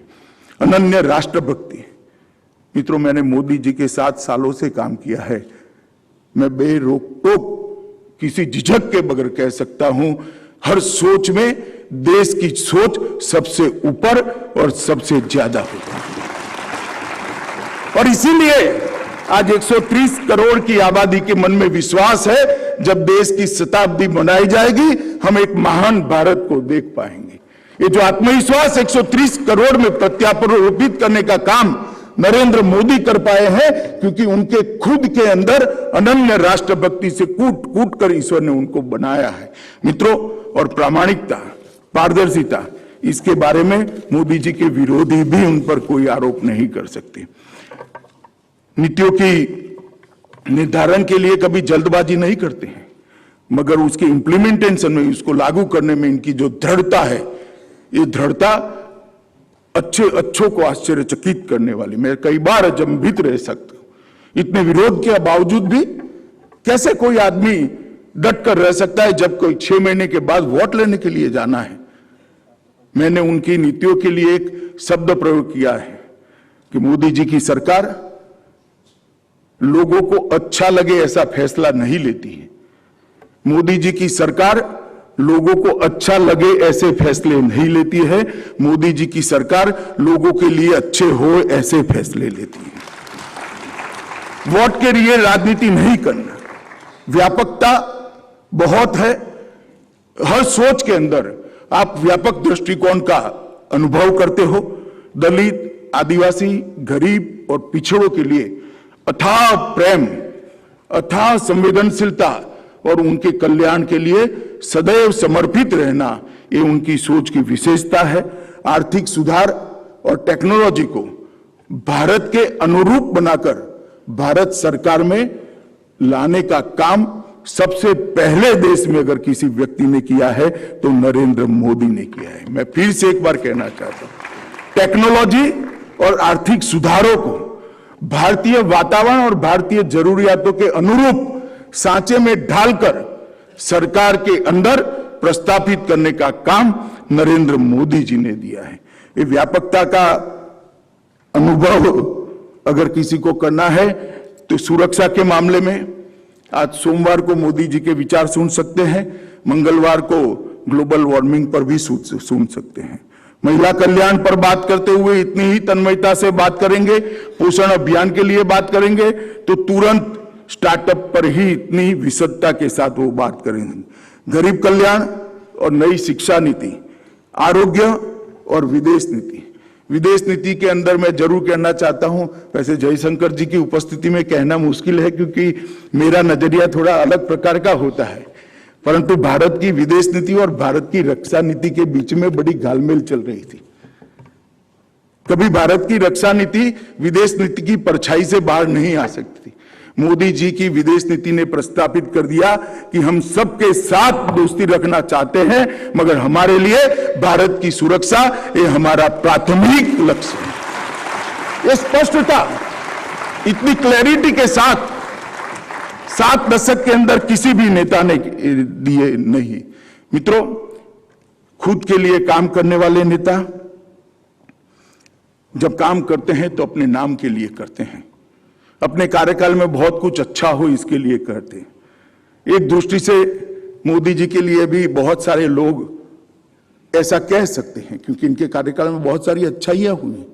अनन्य राष्ट्रभक्ति। मित्रों, मैंने मोदी जी के साथ सालों से काम किया है। मैं बेरोक टोक किसी झिझक के बगैर कह सकता हूं, हर सोच में देश की सोच सबसे ऊपर और सबसे ज्यादा होती है। और इसीलिए आज 130 करोड़ की आबादी के मन में विश्वास है, जब देश की शताब्दी मनाई जाएगी हम एक महान भारत को देख पाएंगे। ये जो आत्मविश्वास 130 करोड़ में प्रत्यारोपित करने का काम नरेंद्र मोदी कर पाए हैं, क्योंकि उनके खुद के अंदर अनन्य राष्ट्रभक्ति से कूट कूट कर ईश्वर ने उनको बनाया है। मित्रों, और प्रामाणिकता, पारदर्शिता, इसके बारे में मोदी जी के विरोधी भी उन पर कोई आरोप नहीं कर सकते। नीतियों की निर्धारण के लिए कभी जल्दबाजी नहीं करते हैं, मगर उसके इम्प्लीमेंटेशन में, उसको लागू करने में इनकी जो दृढ़ता है, ये दृढ़ता अच्छों को आश्चर्यचकित करने वाली। मैं कई बार अचंभित रह सकता हूं, इतने विरोध के बावजूद भी कैसे कोई आदमी डट कर रह सकता है जब कोई 6 महीने के बाद वोट लेने के लिए जाना है। मैंने उनकी नीतियों के लिए एक शब्द प्रयोग किया है कि मोदी जी की सरकार लोगों को अच्छा लगे ऐसा फैसला नहीं लेती है। मोदी जी की सरकार लोगों को अच्छा लगे ऐसे फैसले नहीं लेती है। मोदी जी की सरकार लोगों के लिए अच्छे हो ऐसे फैसले लेती है। वोट के लिए राजनीति नहीं करना। व्यापकता बहुत है, हर सोच के अंदर आप व्यापक दृष्टिकोण का अनुभव करते हो। दलित, आदिवासी, गरीब और पिछड़ों के लिए अथाह प्रेम, अथाह संवेदनशीलता और उनके कल्याण के लिए सदैव समर्पित रहना, ये उनकी सोच की विशेषता है। आर्थिक सुधार और टेक्नोलॉजी को भारत के अनुरूप बनाकर भारत सरकार में लाने का काम सबसे पहले देश में अगर किसी व्यक्ति ने किया है तो नरेंद्र मोदी ने किया है। मैं फिर से एक बार कहना चाहता हूं, टेक्नोलॉजी और आर्थिक सुधारों को भारतीय वातावरण और भारतीय जरूरियातों के अनुरूप सांचे में ढालकर सरकार के अंदर प्रस्तापित करने का काम नरेंद्र मोदी जी ने दिया है। ये व्यापकता का अनुभव अगर किसी को करना है तो सुरक्षा के मामले में आज सोमवार को मोदी जी के विचार सुन सकते हैं, मंगलवार को ग्लोबल वार्मिंग पर भी सुन सकते हैं। महिला कल्याण पर बात करते हुए इतनी ही तन्मयता से बात करेंगे, पोषण अभियान के लिए बात करेंगे तो तुरंत स्टार्टअप पर ही इतनी विशदता के साथ वो बात करेंगे। गरीब कल्याण और नई शिक्षा नीति, आरोग्य और विदेश नीति। विदेश नीति के अंदर मैं जरूर कहना चाहता हूं, वैसे जयशंकर जी की उपस्थिति में कहना मुश्किल है क्योंकि मेरा नजरिया थोड़ा अलग प्रकार का होता है, परंतु भारत की विदेश नीति और भारत की रक्षा नीति के बीच में बड़ी घालमेल चल रही थी। कभी भारत की रक्षा नीति विदेश नीति की परछाई से बाहर नहीं आ सकती थी। मोदी जी की विदेश नीति ने प्रस्तापित कर दिया कि हम सबके साथ दोस्ती रखना चाहते हैं, मगर हमारे लिए भारत की सुरक्षा ये हमारा प्राथमिक लक्ष्य है। ये स्पष्टता, इतनी क्लैरिटी के साथ 7 दशक के अंदर किसी भी नेता ने दिए नहीं। मित्रों, खुद के लिए काम करने वाले नेता जब काम करते हैं तो अपने नाम के लिए करते हैं, अपने कार्यकाल में बहुत कुछ अच्छा हो इसके लिए करते हैं। एक दृष्टि से मोदी जी के लिए भी बहुत सारे लोग ऐसा कह सकते हैं क्योंकि इनके कार्यकाल में बहुत सारी अच्छाइयां हुई,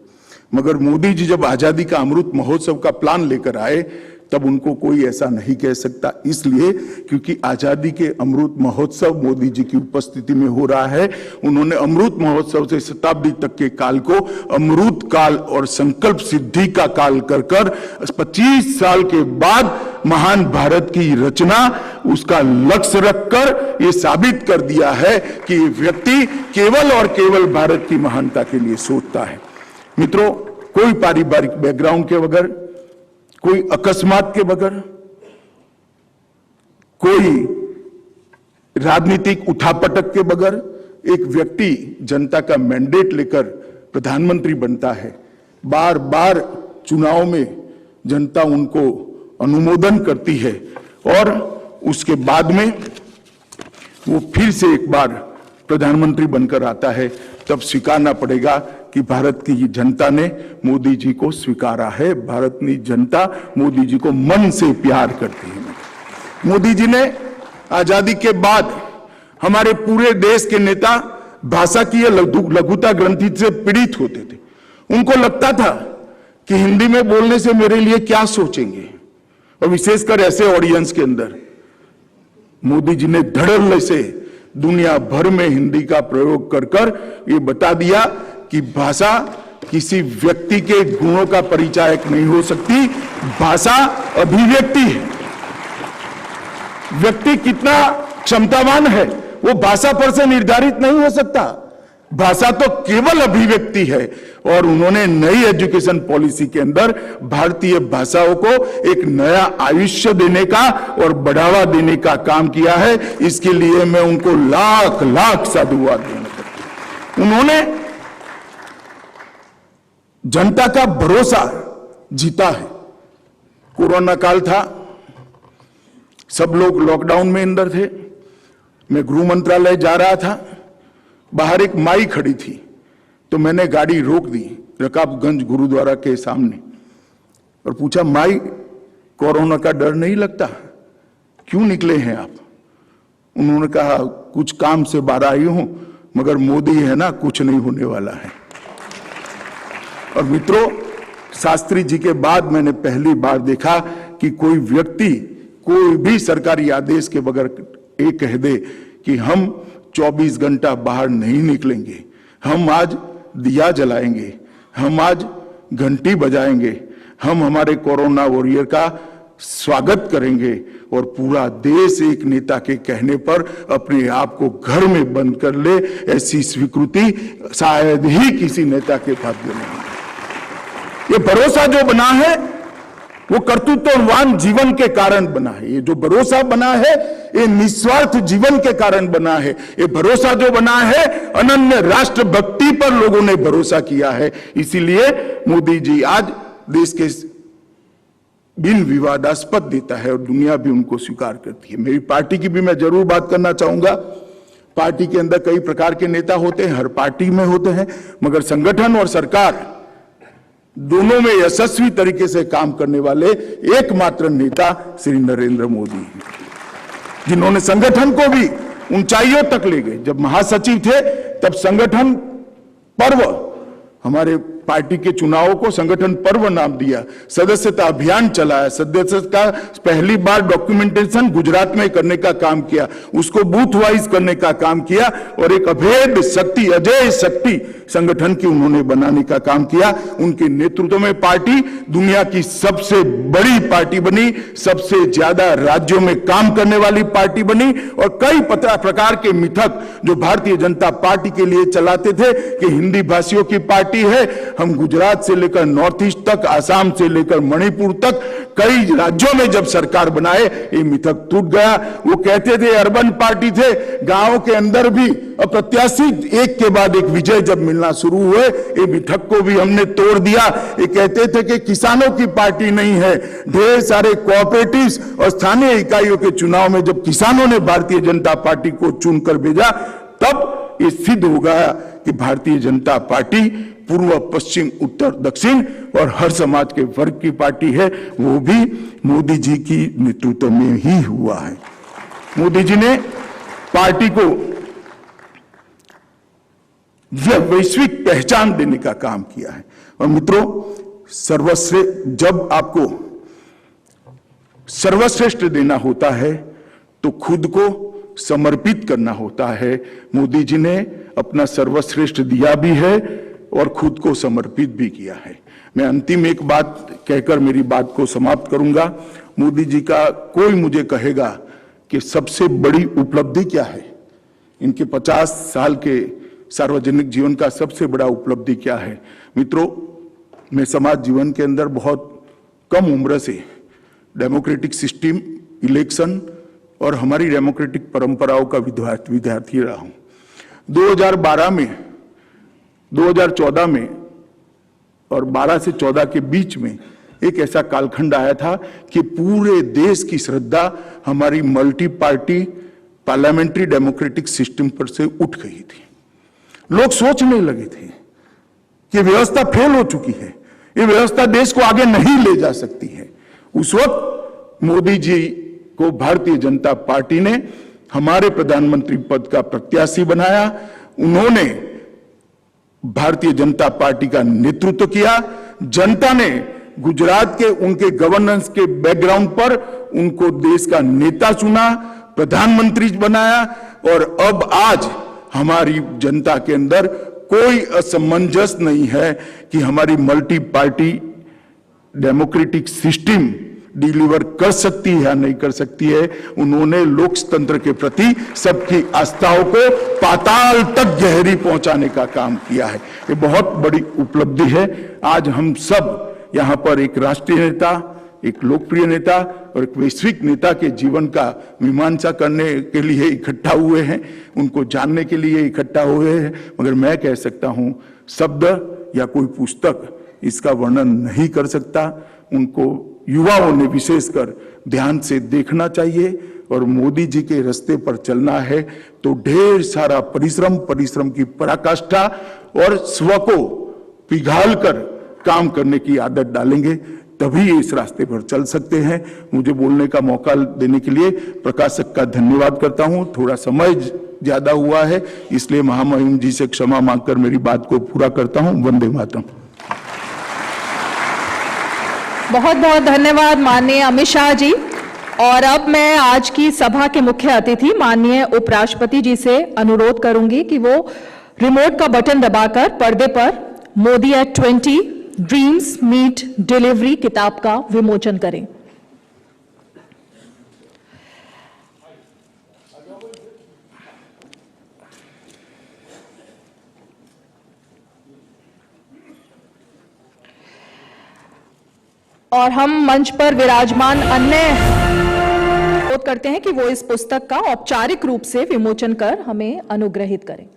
मगर मोदी जी जब आजादी का अमृत महोत्सव का प्लान लेकर आए तब उनको कोई ऐसा नहीं कह सकता, इसलिए क्योंकि आजादी के अमृत महोत्सव मोदी जी की उपस्थिति में हो रहा है। उन्होंने अमृत महोत्सव से शताब्दी तक के काल को अमृत काल और संकल्प सिद्धि का काल कर 25 साल के बाद महान भारत की रचना उसका लक्ष्य रखकर ये साबित कर दिया है कि ये व्यक्ति केवल और केवल भारत की महानता के लिए सोचता है। मित्रों, कोई पारिवारिक बैकग्राउंड के बगैर, कोई अकस्मात के बगैर, कोई राजनीतिक उठापटक के बगैर एक व्यक्ति जनता का मैंडेट लेकर प्रधानमंत्री बनता है। बार बार चुनाव में जनता उनको अनुमोदन करती है और उसके बाद में वो फिर से एक बार प्रधानमंत्री बनकर आता है, तब स्वीकारना पड़ेगा कि भारत की जनता ने मोदी जी को स्वीकारा है। भारत की जनता मोदी जी को मन से प्यार करती है। मोदी जी ने आजादी के बाद हमारे पूरे देश के नेता भाषा की लघुता ग्रंथि से पीड़ित होते थे। उनको लगता था कि हिंदी में बोलने से मेरे लिए क्या सोचेंगे, और विशेषकर ऐसे ऑडियंस के अंदर। मोदी जी ने धड़ल्ले से दुनिया भर में हिंदी का प्रयोग कर कर ये बता दिया कि भाषा किसी व्यक्ति के गुणों का परिचायक नहीं हो सकती, भाषा अभिव्यक्ति है। व्यक्ति कितना क्षमतावान है वो भाषा पर से निर्धारित नहीं हो सकता, भाषा तो केवल अभिव्यक्ति है। और उन्होंने नई एजुकेशन पॉलिसी के अंदर भारतीय भाषाओं को एक नया आयुष्य देने का और बढ़ावा देने का काम किया है। इसके लिए मैं उनको लाख लाख साधुवाद देना चाहता हूं। उन्होंने जनता का भरोसा जीता है। कोरोना काल था, सब लोग लॉकडाउन में अंदर थे, मैं गृह मंत्रालय जा रहा था, बाहर एक माई खड़ी थी, तो मैंने गाड़ी रोक दी रकाबगंज गुरुद्वारा के सामने और पूछा, माई कोरोना का डर नहीं लगता, क्यों निकले हैं आप? उन्होंने कहा, कुछ काम से बाहर आई हूं, मगर मोदी है ना, कुछ नहीं होने वाला है। और मित्रों, शास्त्री जी के बाद मैंने पहली बार देखा कि कोई व्यक्ति कोई भी सरकारी आदेश के बगैर ये कह दे कि हम 24 घंटा बाहर नहीं निकलेंगे, हम आज दिया जलाएंगे, हम आज घंटी बजाएंगे, हम हमारे कोरोना वॉरियर का स्वागत करेंगे, और पूरा देश एक नेता के कहने पर अपने आप को घर में बंद कर ले, ऐसी स्वीकृति शायद ही किसी नेता के भाग्य में। ये भरोसा जो बना है वो कर्तृत्ववान जीवन के कारण बना है। ये जो भरोसा बना है ये निस्वार्थ जीवन के कारण बना है। ये भरोसा जो बना है अनन्य राष्ट्र भक्ति पर लोगों ने भरोसा किया है। इसीलिए मोदी जी आज देश के बिन विवादास्पद देता है और दुनिया भी उनको स्वीकार करती है। मेरी पार्टी की भी मैं जरूर बात करना चाहूंगा। पार्टी के अंदर कई प्रकार के नेता होते हैं, हर पार्टी में होते हैं, मगर संगठन और सरकार दोनों में यशस्वी तरीके से काम करने वाले एकमात्र नेता श्री नरेंद्र मोदी हैं, जिन्होंने संगठन को भी ऊंचाइयों तक ले गए। जब महासचिव थे तब संगठन पर्व, हमारे पार्टी के चुनावों को संगठन पर्व नाम दिया, सदस्यता अभियान चलाया, सदस्यता पहली बार डॉक्यूमेंटेशन गुजरात में करने का काम किया, उसको बूथ वाइज करने का काम किया, और एक अभेद शक्ति, अजय शक्ति संगठन की उन्होंने बनाने का काम किया। उनके नेतृत्व में पार्टी दुनिया की सबसे बड़ी पार्टी बनी, सबसे ज्यादा राज्यों में काम करने वाली पार्टी बनी, और कई प्रकार के मिथक जो भारतीय जनता पार्टी के लिए चलाते थे कि हिंदी भाषियों की पार्टी है, हम गुजरात से लेकर नॉर्थ ईस्ट तक, आसाम से लेकर मणिपुर तक कई राज्यों में जब सरकार बनाए ये मिथक टूट गया। वो कहते थे अर्बन पार्टी थे, गांवों के अंदर भी अप्रत्याशित एक के बाद एक विजय जब मिलना शुरू हुए, ये मिथक को भी हमने तोड़ दिया। ये कहते थे कि किसानों की पार्टी नहीं है, ढेर सारे कोऑपरेटिव्स और स्थानीय इकाइयों के चुनाव में जब किसानों ने भारतीय जनता पार्टी को चुनकर भेजा, तब ये सिद्ध हो गया कि भारतीय जनता पार्टी पूर्व, पश्चिम, उत्तर, दक्षिण और हर समाज के वर्ग की पार्टी है। वो भी मोदी जी की नेतृत्व में ही हुआ है। मोदी जी ने पार्टी को वैश्विक पहचान देने का काम किया है। और मित्रों, जब आपको सर्वश्रेष्ठ देना होता है तो खुद को समर्पित करना होता है। मोदी जी ने अपना सर्वश्रेष्ठ दिया भी है और खुद को समर्पित भी किया है। मैं अंतिम एक बात कहकर मेरी बात को समाप्त करूंगा। मोदी जी का कोई मुझे कहेगा कि सबसे बड़ी उपलब्धि क्या है, इनके 50 साल के सार्वजनिक जीवन का सबसे बड़ा उपलब्धि क्या है? मित्रों, मैं समाज जीवन के अंदर बहुत कम उम्र से डेमोक्रेटिक सिस्टम, इलेक्शन और हमारी डेमोक्रेटिक परंपराओं का विद्यार्थी रहा हूं। 2012 में, 2014 में और 12 से 14 के बीच में एक ऐसा कालखंड आया था कि पूरे देश की श्रद्धा हमारी multi party parliamentary democratic system पर से उठ गई थी। लोग सोचने लगे थे कि व्यवस्था फेल हो चुकी है, ये व्यवस्था देश को आगे नहीं ले जा सकती है। उस वक्त मोदी जी को भारतीय जनता पार्टी ने हमारे प्रधानमंत्री पद का प्रत्याशी बनाया। उन्होंने भारतीय जनता पार्टी का नेतृत्व किया। जनता ने गुजरात के उनके गवर्नेंस के बैकग्राउंड पर उनको देश का नेता चुना, प्रधानमंत्री बनाया, और अब आज हमारी जनता के अंदर कोई असमंजस नहीं है कि हमारी multi party democratic system deliver कर सकती है या नहीं कर सकती है। उन्होंने लोकतंत्र के प्रति सबकी आस्थाओं को पाताल तक गहरी पहुंचाने का काम किया है। ये बहुत बड़ी उपलब्धि है। आज हम सब यहाँ पर एक राष्ट्रीय नेता, एक लोकप्रिय नेता और एक वैश्विक नेता के जीवन का मीमांसा करने के लिए इकट्ठा हुए हैं, उनको जानने के लिए इकट्ठा हुए हैं। मगर मैं कह सकता हूँ शब्द या कोई पुस्तक इसका वर्णन नहीं कर सकता। उनको युवाओं ने विशेषकर ध्यान से देखना चाहिए और मोदी जी के रास्ते पर चलना है तो ढेर सारा परिश्रम की पराकाष्ठा और स्व को पिघाल कर काम करने की आदत डालेंगे, तभी इस रास्ते पर चल सकते हैं। मुझे बोलने का मौका देने के लिए प्रकाशक का धन्यवाद करता हूं। थोड़ा समय ज्यादा हुआ है, इसलिए महामहिम जी से क्षमा मांगकर मेरी बात को पूरा करता हूं। वंदे मातरम। बहुत बहुत धन्यवाद माननीय अमित शाह जी। और अब मैं आज की सभा के मुख्य अतिथि माननीय उपराष्ट्रपति जी से अनुरोध करूंगी कि वो रिमोट का बटन दबाकर पर्दे पर Modi at 20 dreams meet delivery किताब का विमोचन करें। और हम मंच पर विराजमान अन्य अनुरोध करते हैं कि वो इस पुस्तक का औपचारिक रूप से विमोचन कर हमें अनुग्रहित करें।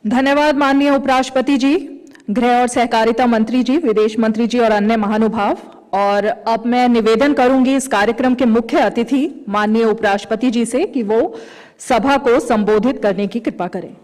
धन्यवाद माननीय उपराष्ट्रपति जी, गृह और सहकारिता मंत्री जी, विदेश मंत्री जी और अन्य महानुभाव। और अब मैं निवेदन करूंगी इस कार्यक्रम के मुख्य अतिथि माननीय उपराष्ट्रपति जी से कि वो सभा को संबोधित करने की कृपा करें।